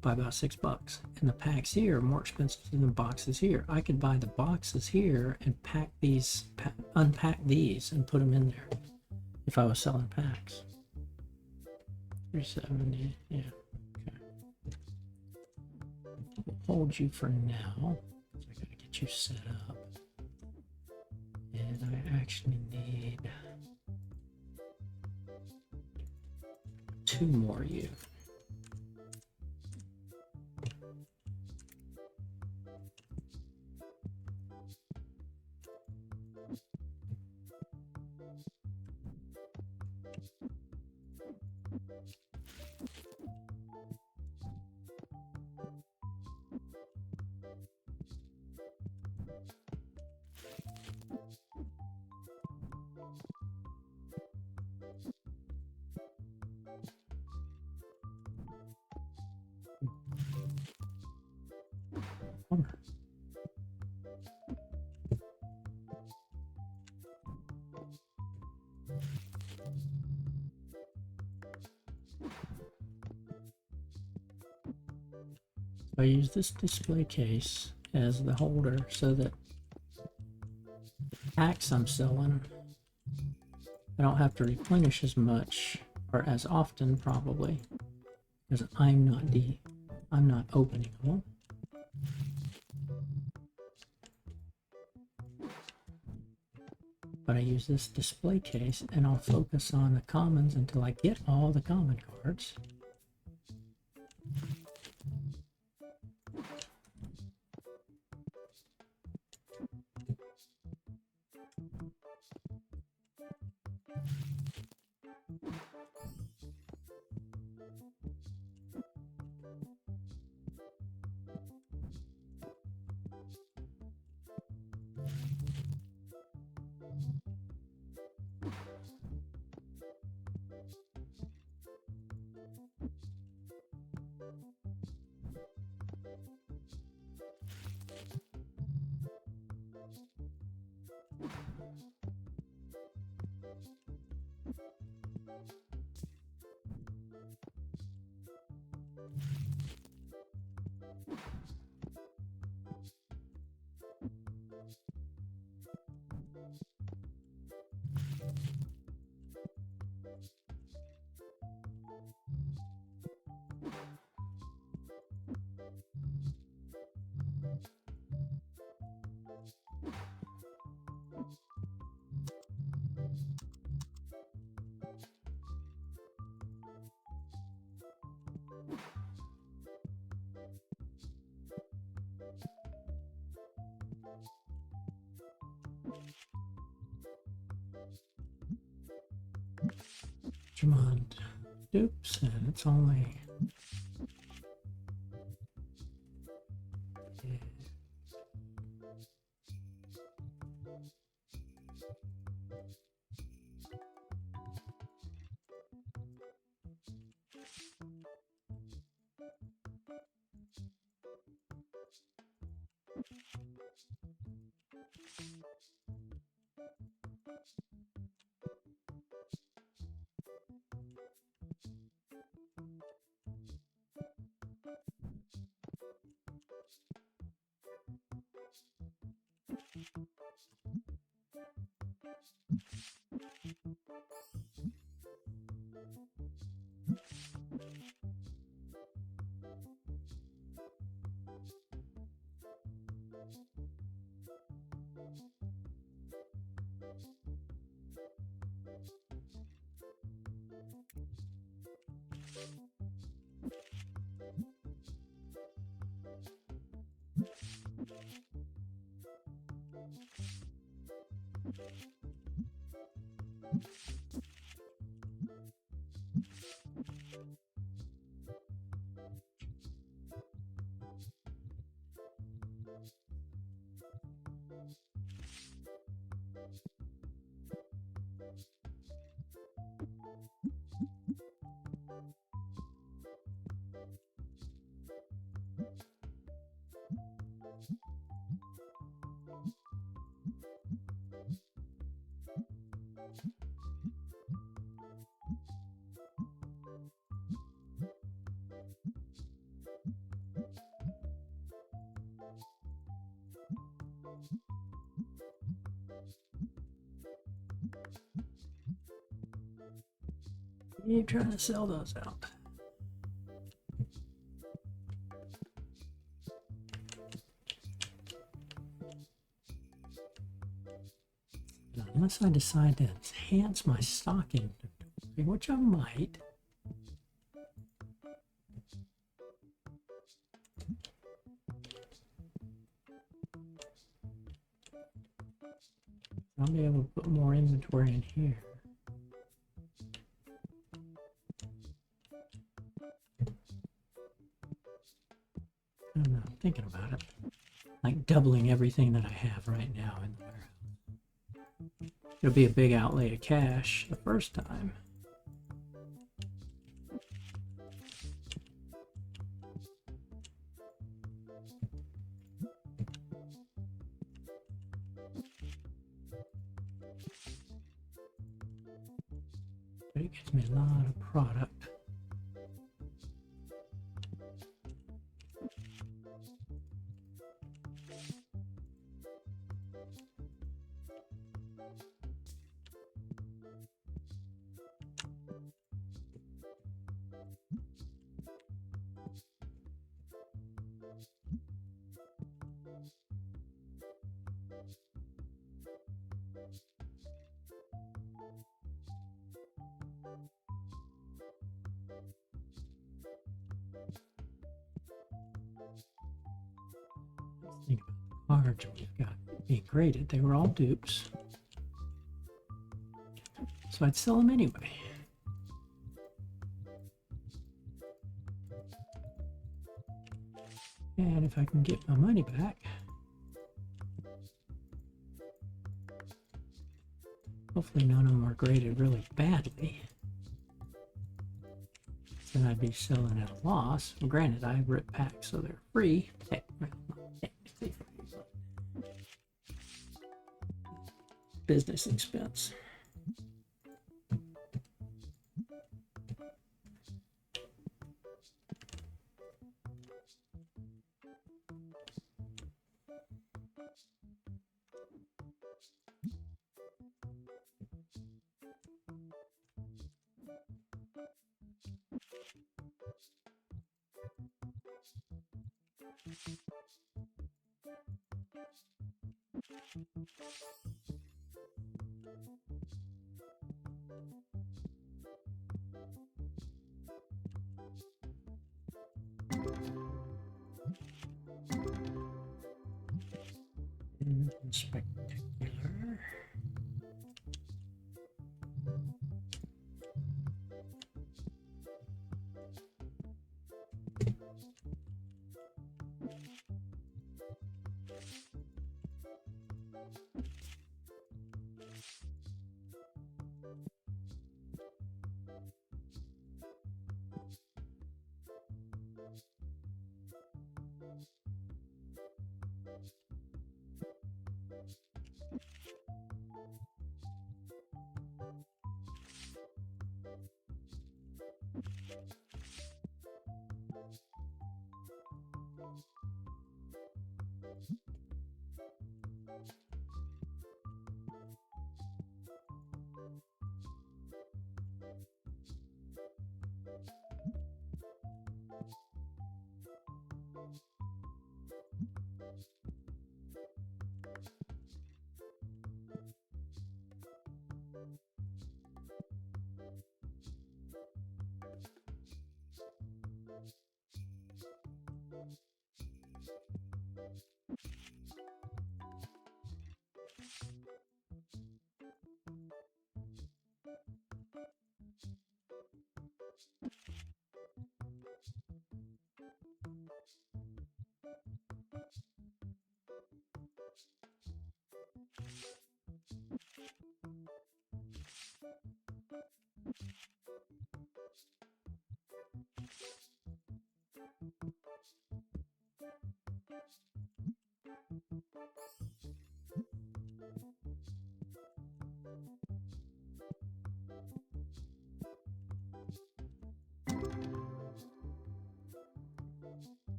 Speaker 1: by about $6. And the packs here are more expensive than the boxes here. I could buy the boxes here and pack these, unpack these and put them in there if I was selling packs. 370, yeah, okay. We'll hold you for now. So I gotta get you set up. And I actually need 2 more you. I use this display case as the holder so that packs I'm selling, I don't have to replenish as much or as often probably, because I'm not opening them. but I use this display case and I'll focus on the commons until I get all the common cards. Drummond dupes, and it's only keep trying to sell those out. Unless I decide to enhance my stock inventory, which I might. I'll be able to put more inventory in here. I don't know, I'm thinking about it. Like doubling everything that I have right now in the warehouse. It'll be a big outlay of cash the first time. But it gives me a lot of product. Think about the cards we've got being graded. They were all dupes. So I'd sell them anyway. And if I can get my money back, hopefully none of them are graded really badly, then I'd be selling at a loss. Well, granted, I rip packs, so they're free. Well, not technically free, but business expense. Spectacular.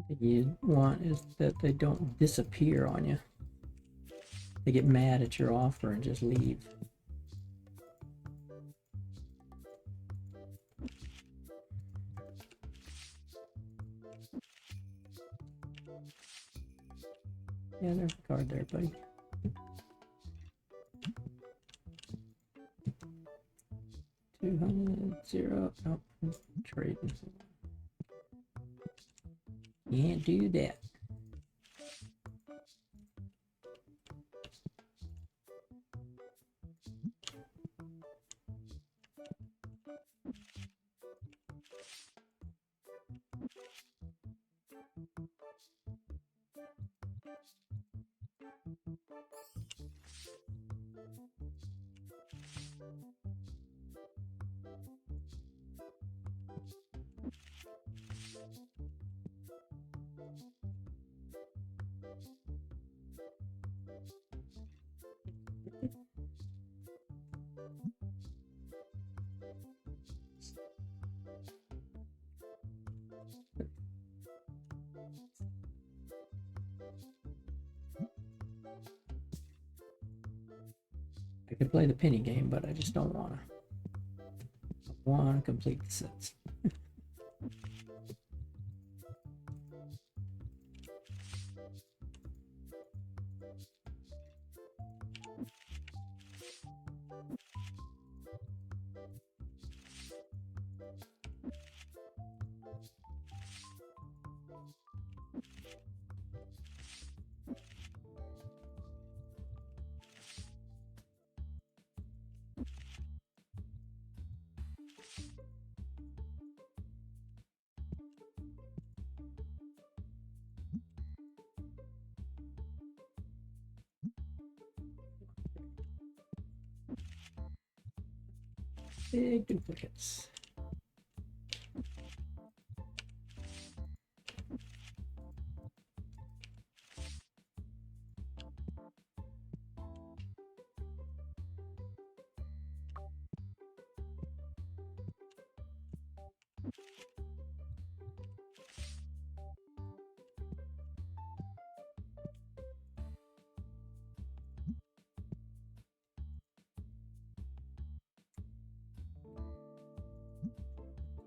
Speaker 1: Thing you want is that they don't disappear on you. They get mad at your offer and just leave. Yeah, there's a card there, buddy. $200 oh, trading. Can't do that. could play the penny game, but I just don't want to. I want to complete the sets. Big duplicates.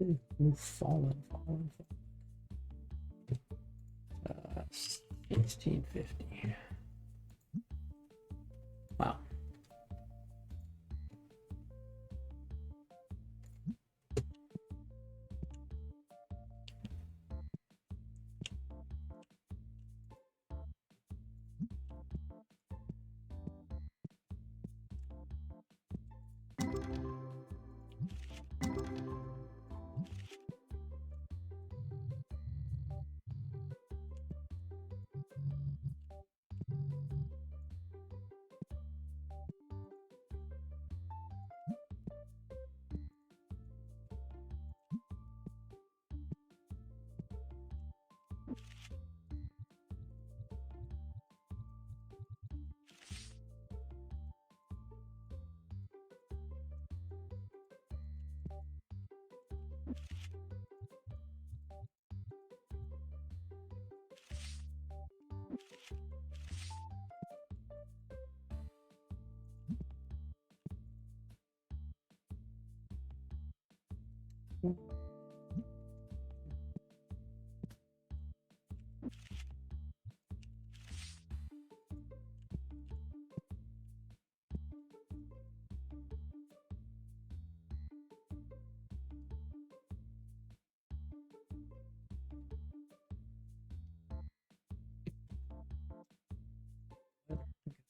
Speaker 1: Ooh, fallen. 1650. Wow.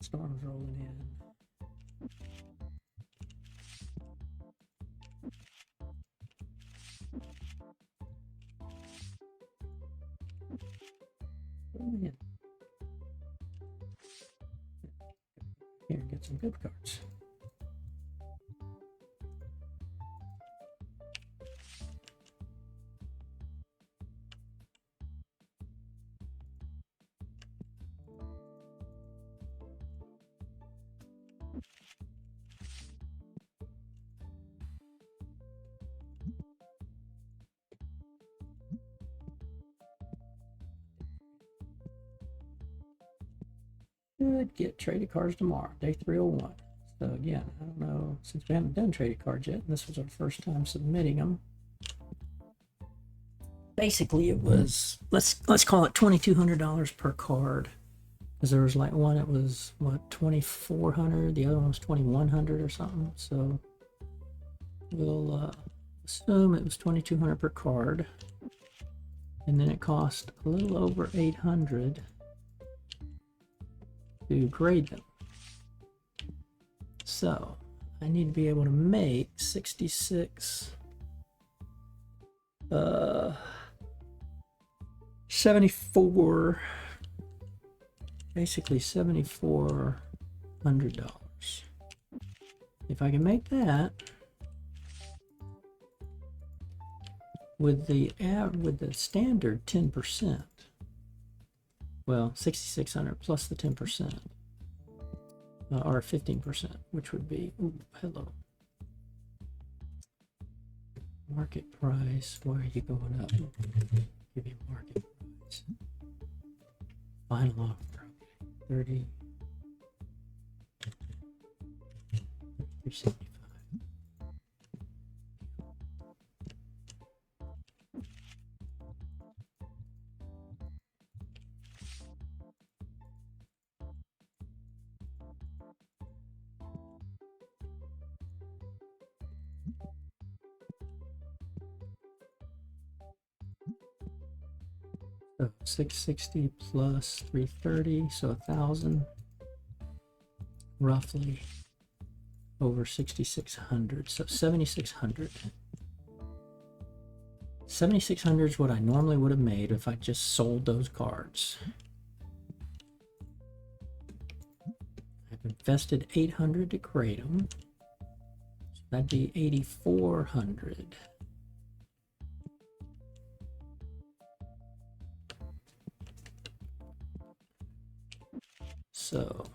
Speaker 1: Storm's rolling in. Man. Here, get some good cards. Could get traded cards tomorrow, day 301. So again, I don't know, since we haven't done traded cards yet, and this was our first time submitting them. Basically, it was let's call it $2,200 per card, because there was like one that was what, $2,400, the other one was $2,100 or something. So we'll assume it was $2,200 per card, and then it cost a little over $800 to grade them. So I need to be able to make 66 74, basically $7,400. If I can make that with the standard 10%, well, 6,600 plus the 10%, or 15%, which would be, ooh, hello. Market price, why are you going up? Give me market price. Final offer, 30. 375. So 660 plus 330, so 1,000, roughly over 6,600, so 7,600. 7,600 is what I normally would have made if I just sold those cards. I've invested 800 to create them, so that'd be 8,400. So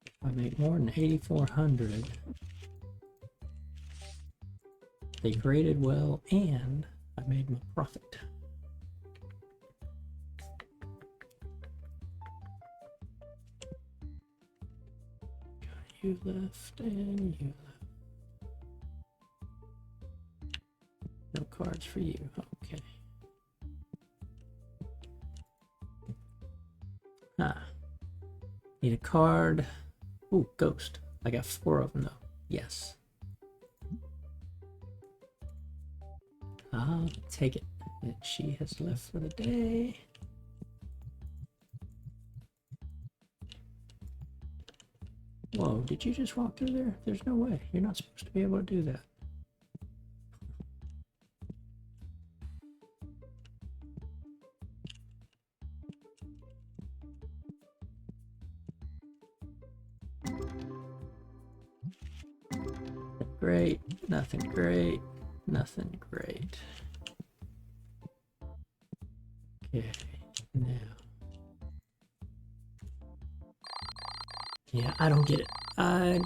Speaker 1: if I make more than 8,400, they graded well and I made my profit. Got you left and you left. No cards for you. Okay. Need a card. Ooh, ghost. I got 4 of them though. Yes. I'll take it. And she has left for the day. Whoa, did you just walk through there? There's no way. You're not supposed to be able to do that. Great, nothing great, nothing great. Okay, now. Yeah, I don't get it. I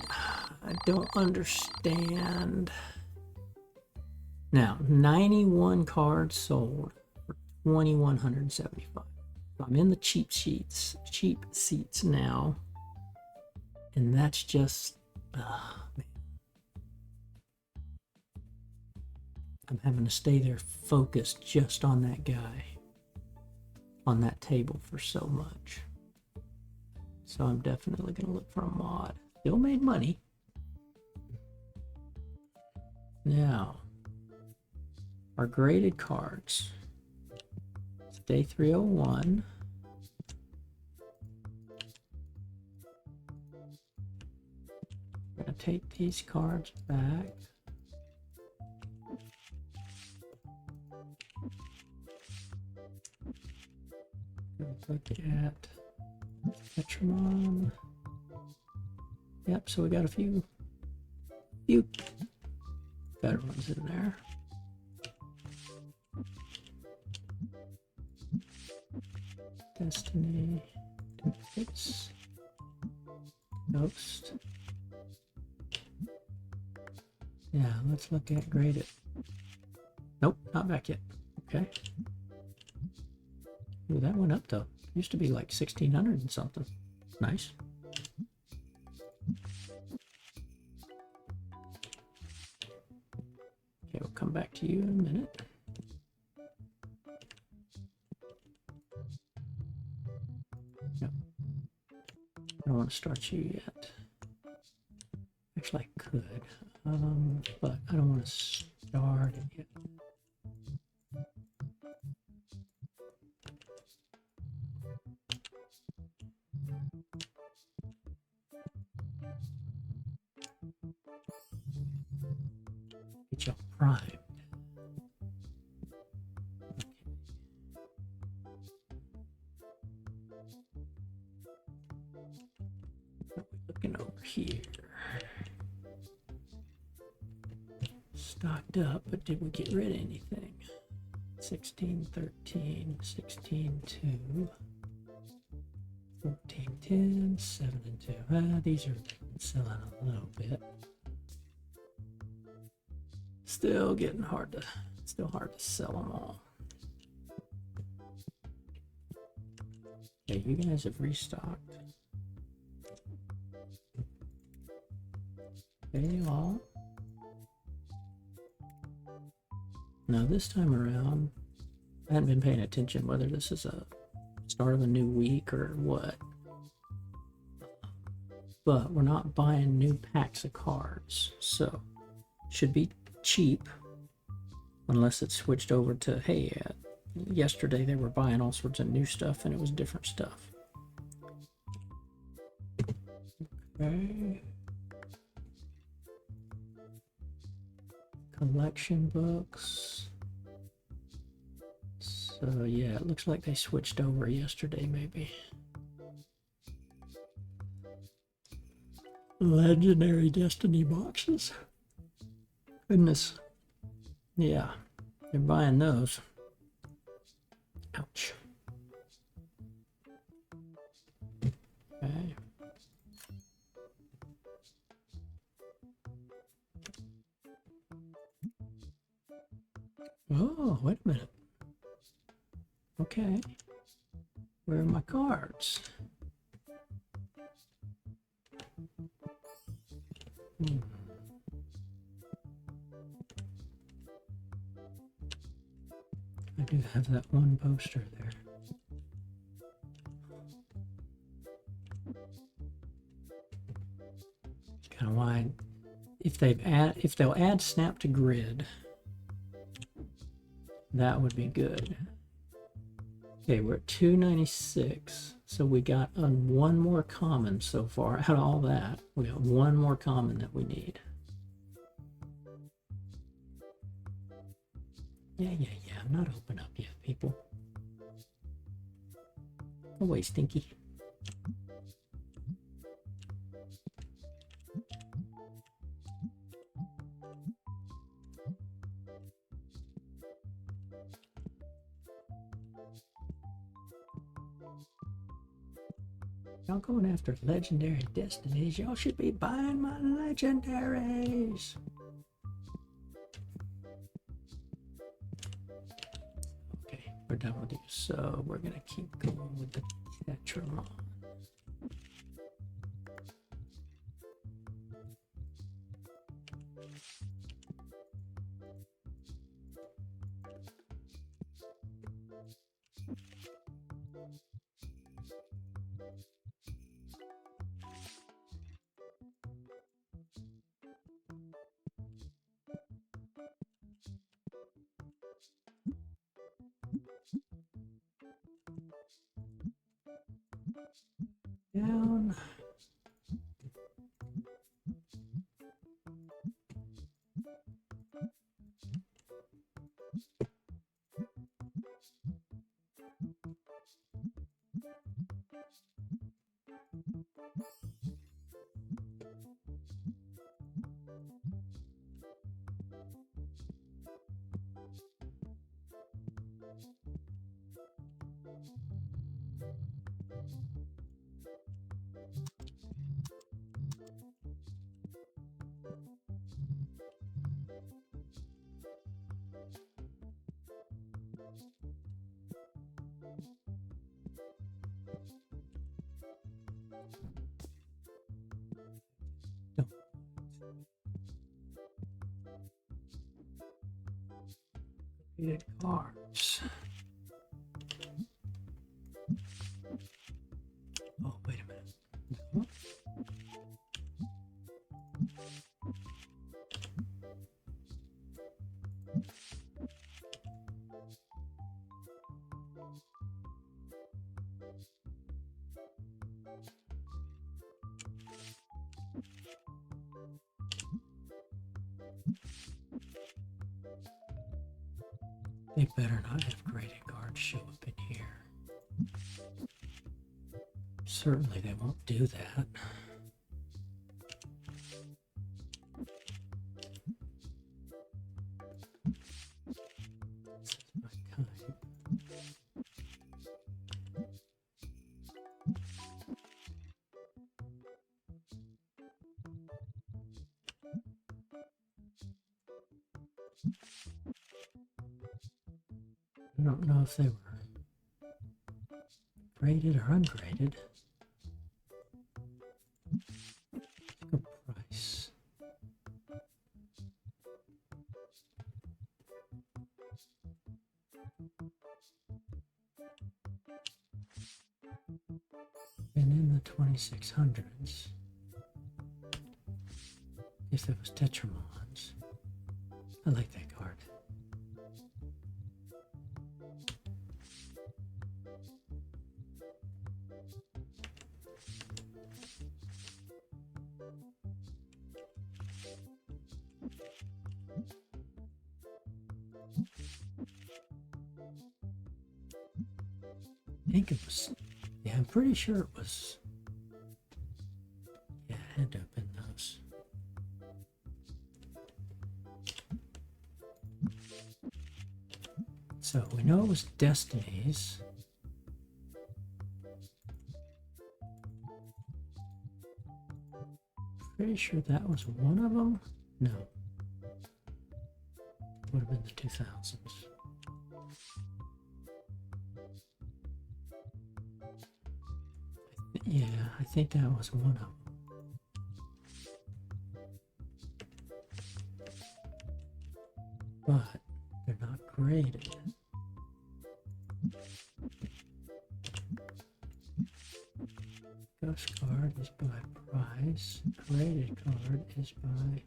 Speaker 1: don't understand. Now, 91 cards sold for 2,175. So I'm in the cheap seats now, and that's just, man. I'm having to stay there focused just on that guy, on that table for so much. So I'm definitely going to look for a mod. Still made money. Now, our graded cards. It's day 301. I'm going to take these cards back. Look at Metronome. Yep, so we got a few better ones in there. Destiny, Duplicates, Ghost. Yeah, let's look at graded. Nope, not back yet. Okay. Ooh, that went up though. Used to be like 1,600 and something. Nice. Okay, we'll come back to you in a minute. Yep. I don't want to start you yet. Actually, I could, but I don't want to start it yet. Get y'all primed. What are we looking over here? Stocked up, but did we get rid of anything? 16, 13, 16, 2, 14, 10, 7, and 2. These are selling a little bit. Still hard to sell them all. Yeah, you guys have restocked. Okay, all. Now this time around, I hadn't been paying attention whether this is a start of a new week or what. But we're not buying new packs of cards, so should be cheap unless it's switched over to, hey, yesterday they were buying all sorts of new stuff and it was different stuff. Okay. Collection books. So yeah, it looks like they switched over yesterday maybe. Legendary Destiny boxes. Goodness. Yeah, they're buying those. Ouch. Okay. Oh, wait a minute. Okay. Where are my cards? I do have that one poster there. Kind of why, if they'll add snap to grid, that would be good. Okay, we're at 296, so we got one more common so far. Out of all that, we got one more common that we need. Yeah, I'm not open up yet, people. Go away, Stinky. Y'all going after legendary destinies. Y'all should be buying my legendaries. Okay, we're done with these. So we're going to keep going with the Tetramon. Down. Completed cards. Oh, wait a minute. They better not have graded cards show up in here. Certainly they won't do that. This is my kind. I don't know if they were Graded or ungraded? Good price. And in the 2600s, if it was Tetramons, I like that card. I think it was, yeah, I'm pretty sure it was, yeah, it had to have been those. So we know it was Destiny's. Pretty sure that was one of them. No. Would have been the 2000s. Yeah, I think that was one of them. But they're not graded. Ghost card is by price. Graded card is by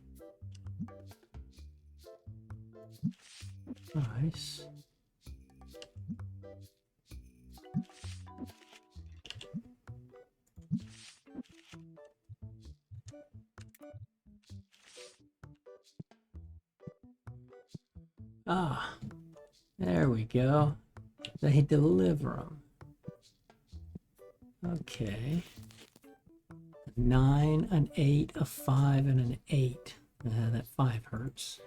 Speaker 1: price. Ah, there we go. They deliver them. Okay. A 9, an 8, a 5, and an 8. That 5 hurts.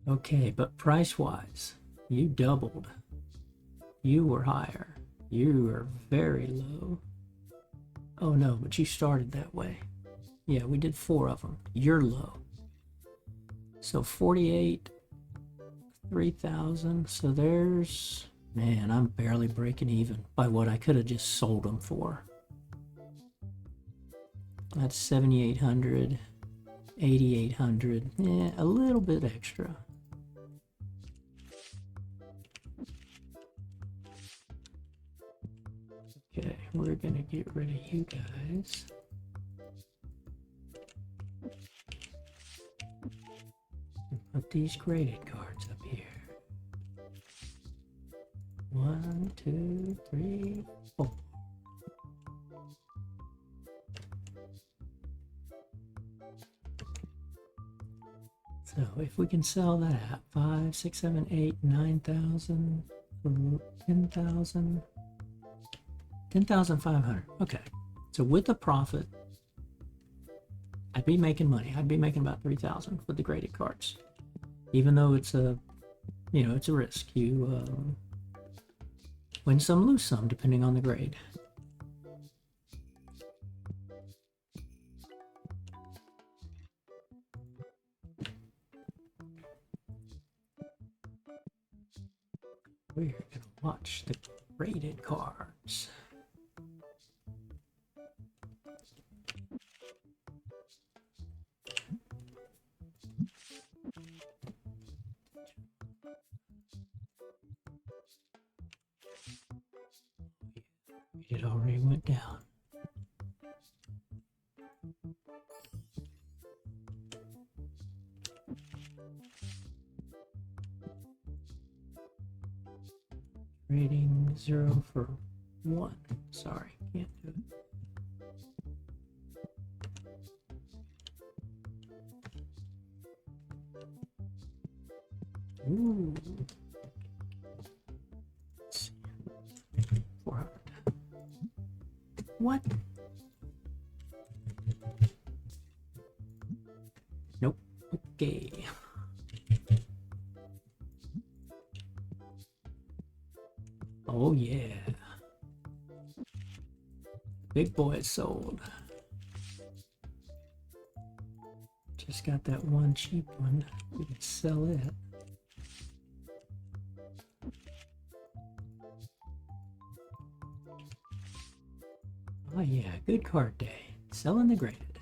Speaker 1: Okay, but price-wise, you doubled. You were higher. You were very low. Oh no, but you started that way. Yeah, we did 4 of them. You're low. So 48, 3,000. So there's, man, I'm barely breaking even by what I could have just sold them for. That's 7,800, 8,800. Yeah, a little bit extra. Okay, we're gonna get rid of you guys. Put these graded cards up here. 1, 2, 3, 4. So if we can sell that, 5, 6, 7, 8, 9,000, 10,000, 10,500. Okay, so with a profit, I'd be making money. I'd be making about 3,000 with the graded cards, even though it's a, you know, it's a risk. You win some, lose some, depending on the grade. We're gonna watch the graded cards. It already went down. Rating 0 for 1. Sorry, can't do it. Ooh. Let's see. 400. What? Nope. Okay. Oh yeah. Big boy sold. just got that one cheap one. We can sell it. Oh yeah, good card day. Selling the graded.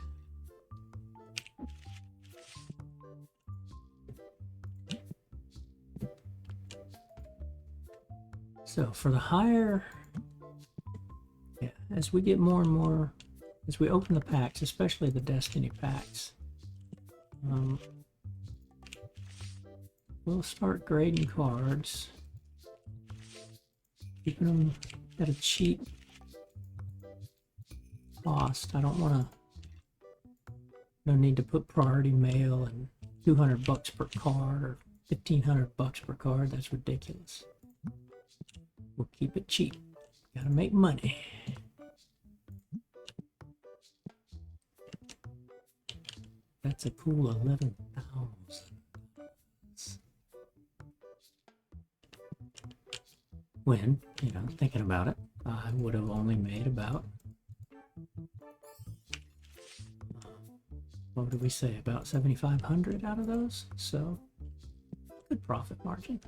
Speaker 1: So for the higher, yeah, as we get more and more, as we open the packs, especially the Destiny packs, we'll start grading cards, keeping them at a cheap cost. I don't want to, no need to put priority mail and $200 per card or $1,500 per card. That's ridiculous. We'll keep it cheap. Gotta make money. That's a cool 11,000. When, you know, thinking about it, I would have only made about, what did we say, about 7,500 out of those? So, good profit margin.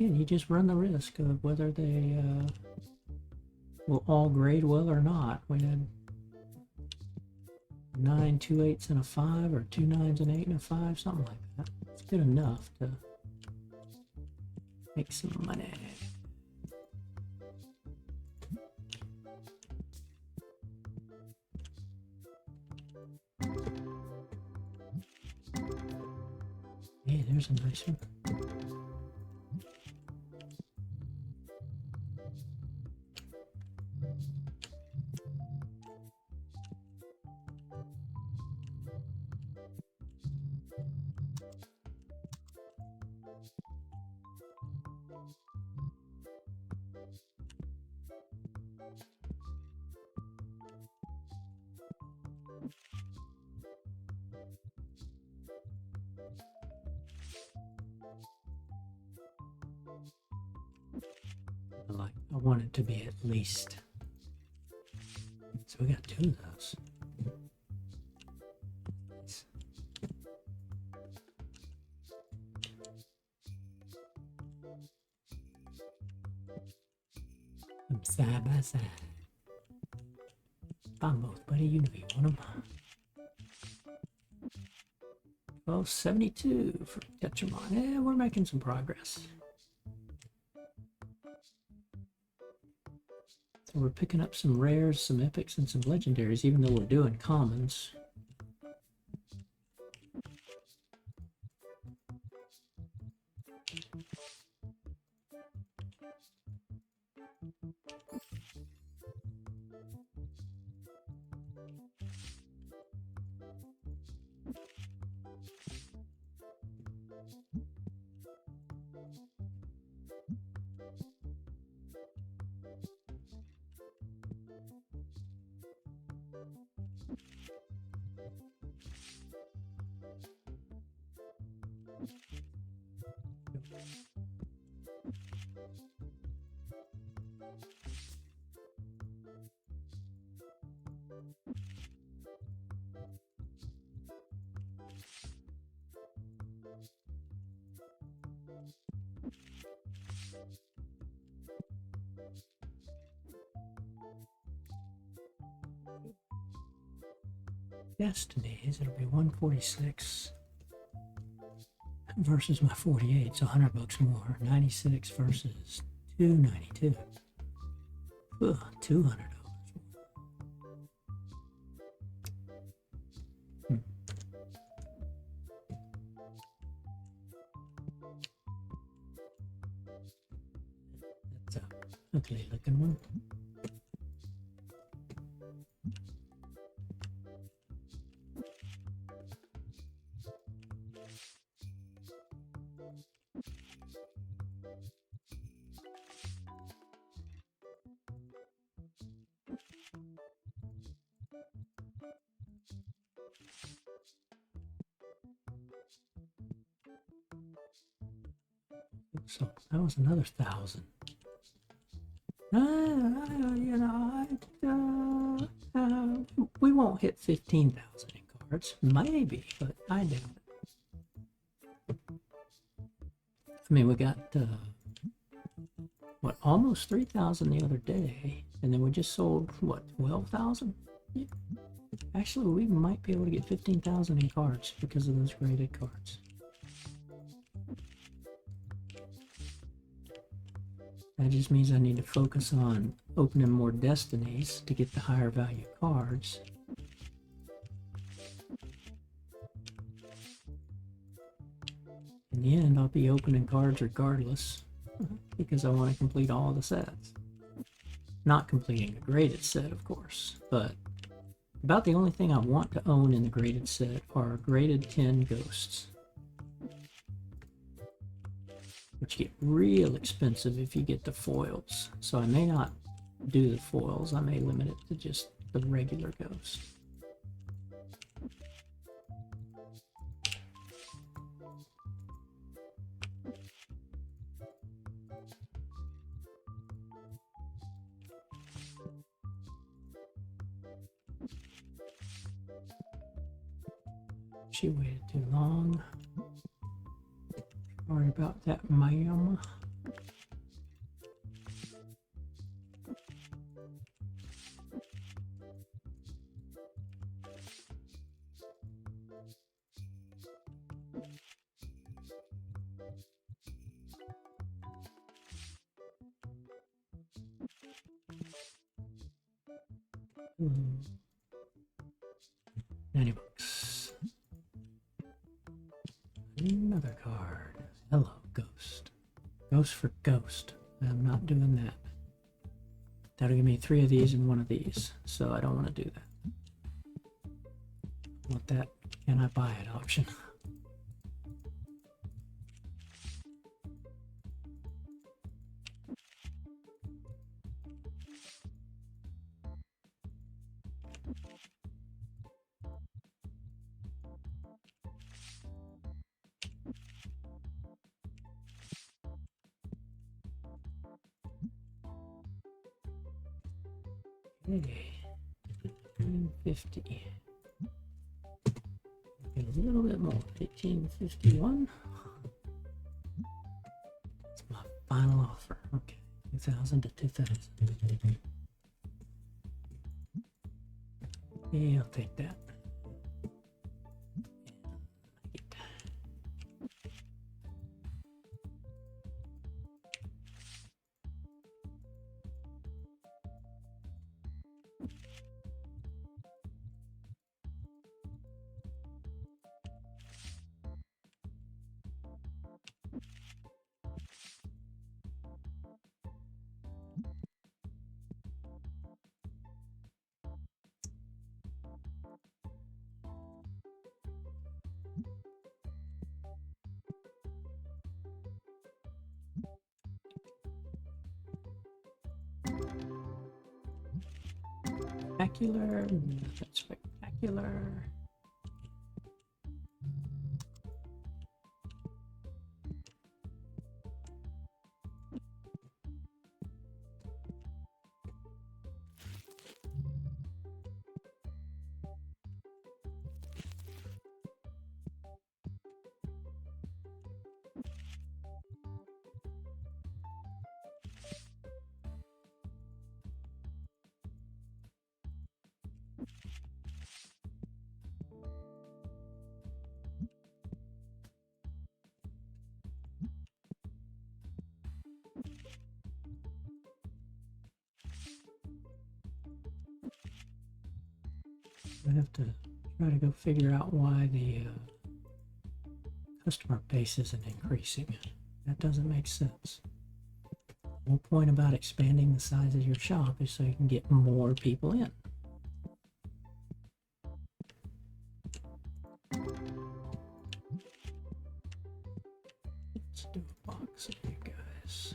Speaker 1: Again, you just run the risk of whether they will all grade well or not. We had 9 2 8s and a 5, or 2 9s and 8 and a 5, something like that. It's good enough to make some money. Hey, there's a nice one. I want it to be at least. So we got 2 of those. Them side by side. Buy both, buddy. You know you want them. 1272 for Tetramon. Yeah, we're making some progress. So we're picking up some rares, some epics, and some legendaries, even though we're doing commons. Destinies, it'll be 146 versus my 48, so $100 more. 96 versus 292. Ugh, $200. That's a ugly looking one. So that was another 1,000. You know, we won't hit 15,000 in cards. Maybe, but I doubt it. I mean, we got, what, almost 3,000 the other day, and then we just sold, what, 12,000? Yeah. Actually, we might be able to get 15,000 in cards because of those graded cards. That just means I need to focus on opening more destinies to get the higher value cards. In the end, I'll be opening cards regardless because I want to complete all the sets. Not completing a graded set, of course, but about the only thing I want to own in the graded set are graded 10 ghosts, which get real expensive if you get the foils. So I may not do the foils, I may limit it to just the regular ghost. She waited too long. Sorry about that, ma'am. $90. Another card. Hello, ghost. Ghost for ghost. I'm not doing that. That'll give me 3 of these and 1 of these, so I don't want to do that. I want that can I buy it option. Okay, 1850. A little bit more. 1851. That's my final offer. Okay, 2,000 to 2,000. Yeah, I'll take that. Spectacular, nothing spectacular. I have to try to go figure out why the customer base isn't increasing. That doesn't make sense. The whole point about expanding the size of your shop is so you can get more people in. Let's do a box of you guys.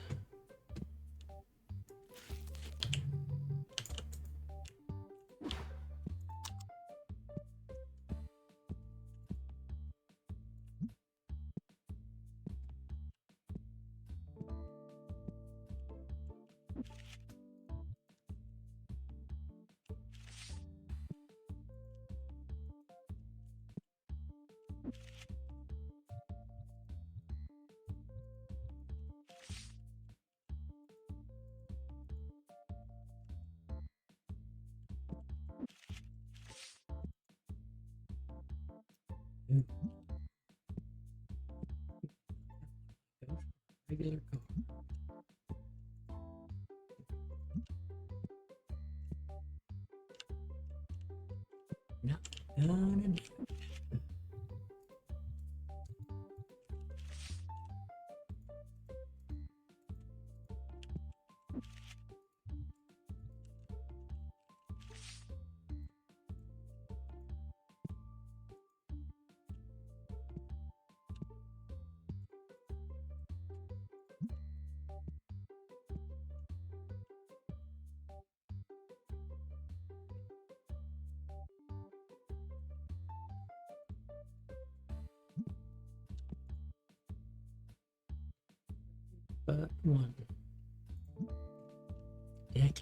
Speaker 1: Ooh. Regular card. Not gonna do it. But one. Heck.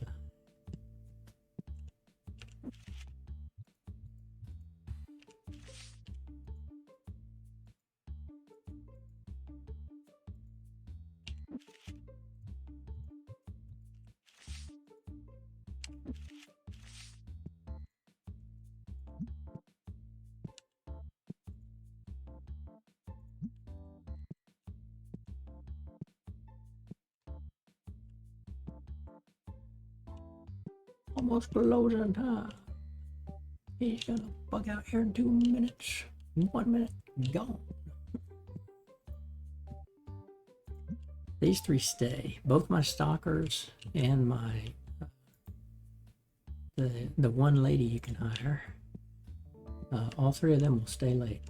Speaker 1: Almost closing time. He's gonna bug out here in 2 minutes. 1 minute, gone. These three stay. Both my stalkers and my the one lady you can hire. All three of them will stay late.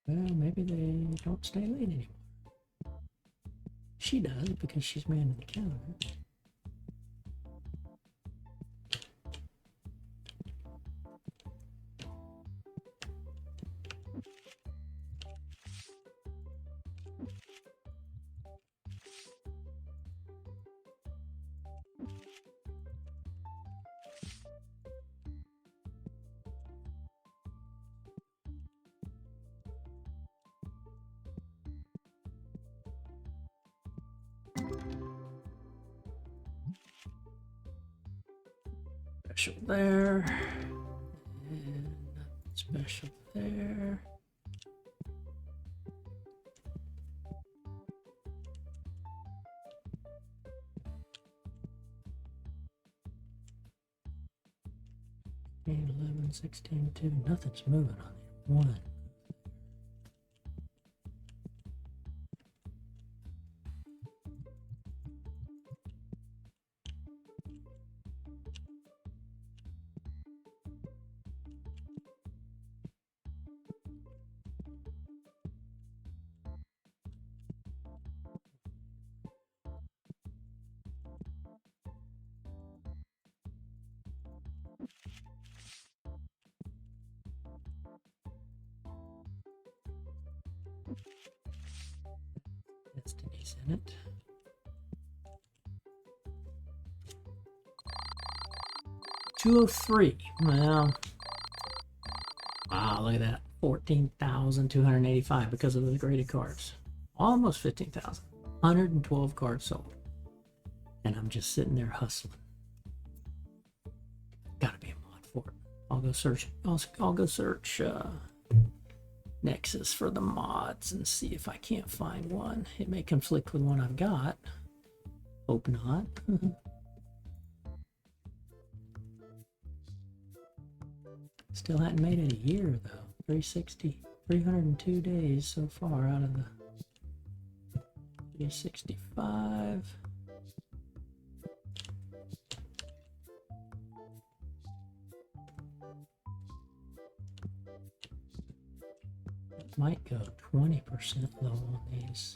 Speaker 1: Well, maybe they don't stay late anymore. She does because she's manning the counter. Special there, and nothing special there. And 11, 16, 2, nothing's moving on there. 1. Destiny's in it. $203. Well, wow, look at that. 14,285 because of the graded cards. Almost 15,000. 112 cards sold. And I'm just sitting there hustling. Gotta be a mod for it. I'll go search. I'll go search Nexus for the mods and see if I can't find one. It may conflict with one I've got. Hope not. Still hadn't made it a year though. 302 days so far out of the 365. Might go 20% low on these.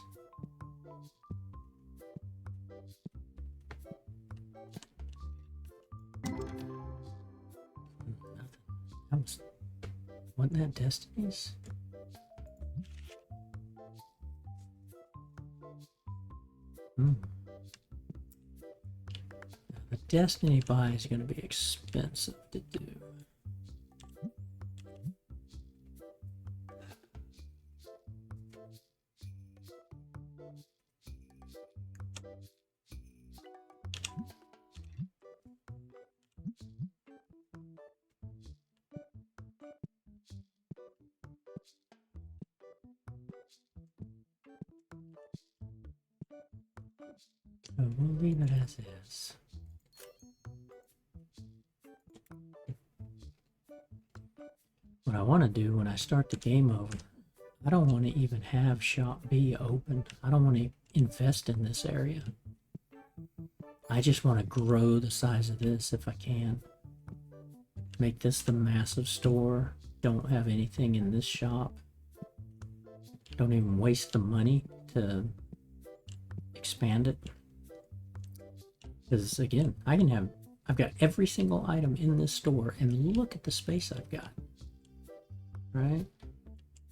Speaker 1: Nothing. Wasn't that Destiny's? A Destiny buy is going to be expensive to do. So we'll leave it as is. What I want to do when I start the game over, I don't want to even have shop B open. I don't want to invest in this area. I just want to grow the size of this if I can. Make this the massive store. Don't have anything in this shop. Don't even waste the money to expand it. Because again, I've got every single item in this store, and look at the space I've got. Right?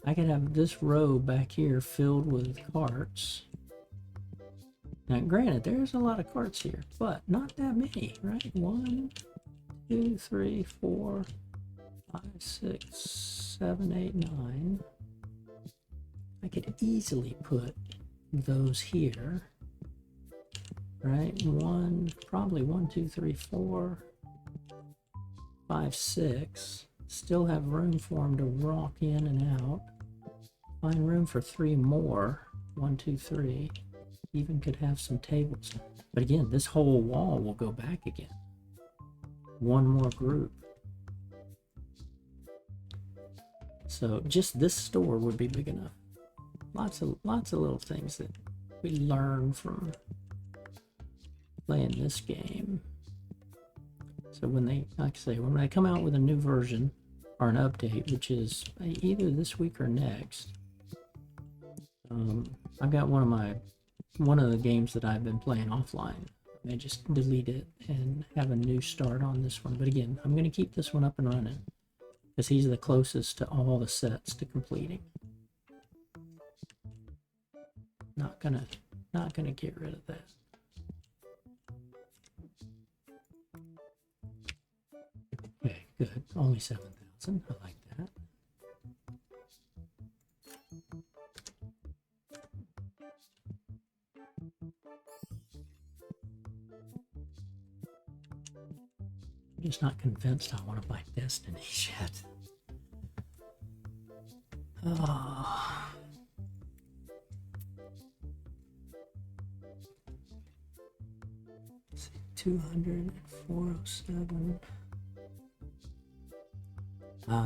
Speaker 1: I could have this row back here filled with carts. Now, granted, there's a lot of carts here, but not that many, right? 1, 2, 3, 4, 5, 6, 7, 8, 9. I could easily put those here, right? Probably 1, 2, 3, 4, 5, 6. Still have room for them to walk in and out. Find room for 3 more. 1, 2, 3. Even could have some tables. But again, this whole wall will go back again. One more group. So just this store would be big enough. Lots of little things that we learn from playing this game. So when they, like I say, when they come out with a new version or an update, which is either this week or next, I've got one of the games that I've been playing offline. I may just delete it and have a new start on this one. But again, I'm going to keep this one up and running because he's the closest to all the sets to completing. Not gonna get rid of that. Okay, good. Only 7,000. I like that. I'm just not convinced I want to buy Destinies yet. Oh. Let's see, 200, 407.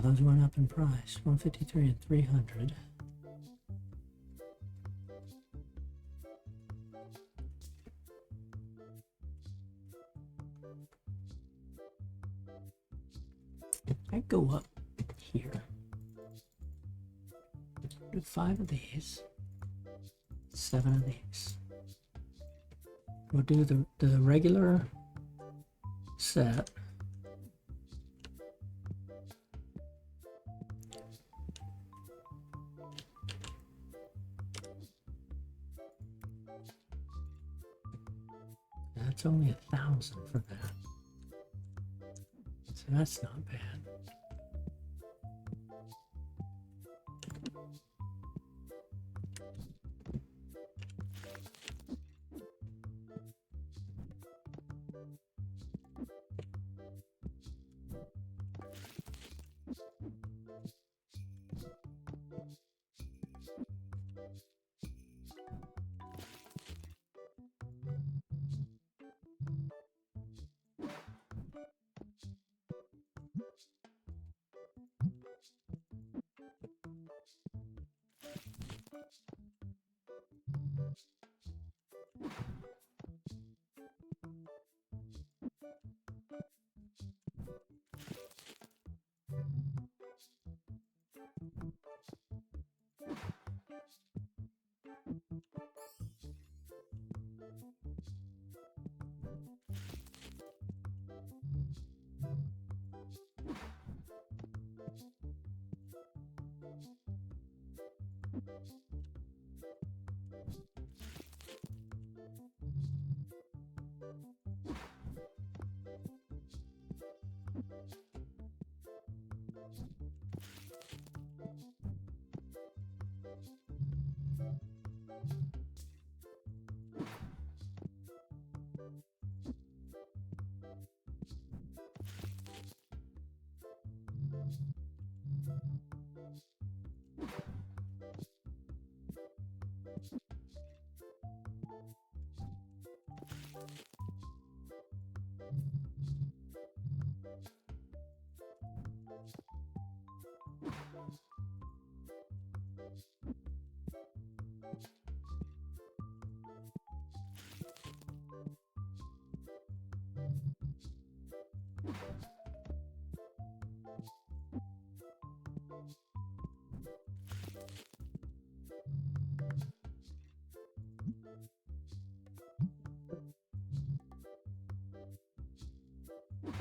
Speaker 1: Those went up in price. 153 and 300. I'd go up here. Do 5 of these. 7 of these. We'll do the regular set. That's only 1,000 for that. So that's not bad.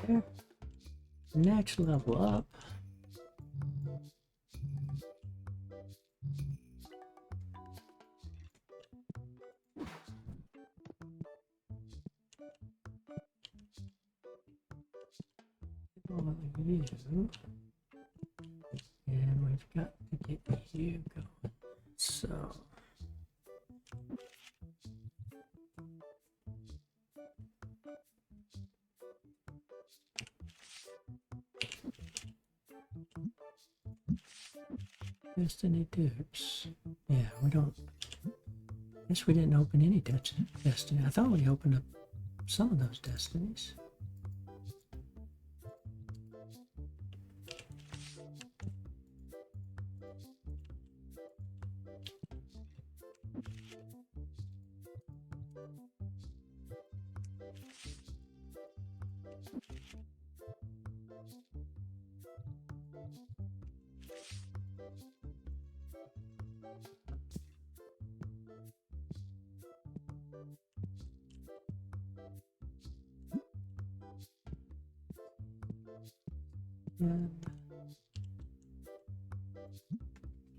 Speaker 1: There. Next level up. All of you. And we've got to get you going. So. Destiny dupes. Yeah, we don't. Guess we didn't open any Destiny. I thought we opened up some of those Destinies. And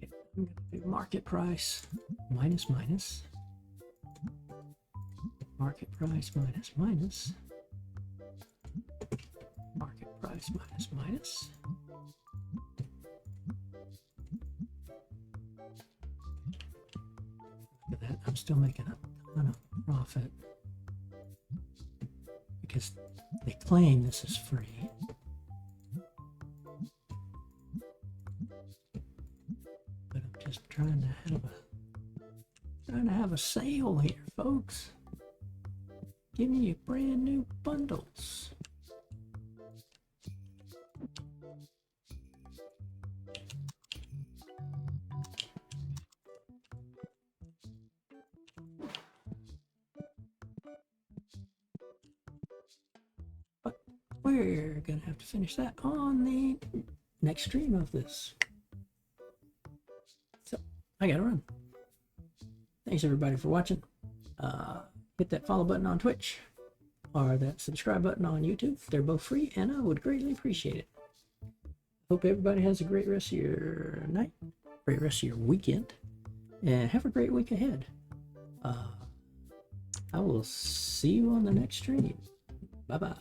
Speaker 1: okay, I'm going to do market price minus minus. Market price minus minus. Market price minus minus. Look at that. I'm still making a ton of profit because they claim this is free. But I'm just trying to have a sale here, folks. Giving you brand new bundles. But we're gonna have to finish that on the next stream of this. So I gotta run. Thanks everybody for watching. Hit that follow button on Twitch or that subscribe button on YouTube. They're both free and I would greatly appreciate it. Hope everybody has a great rest of your night, great rest of your weekend, and have a great week ahead. I will see you on the next stream. Bye-bye.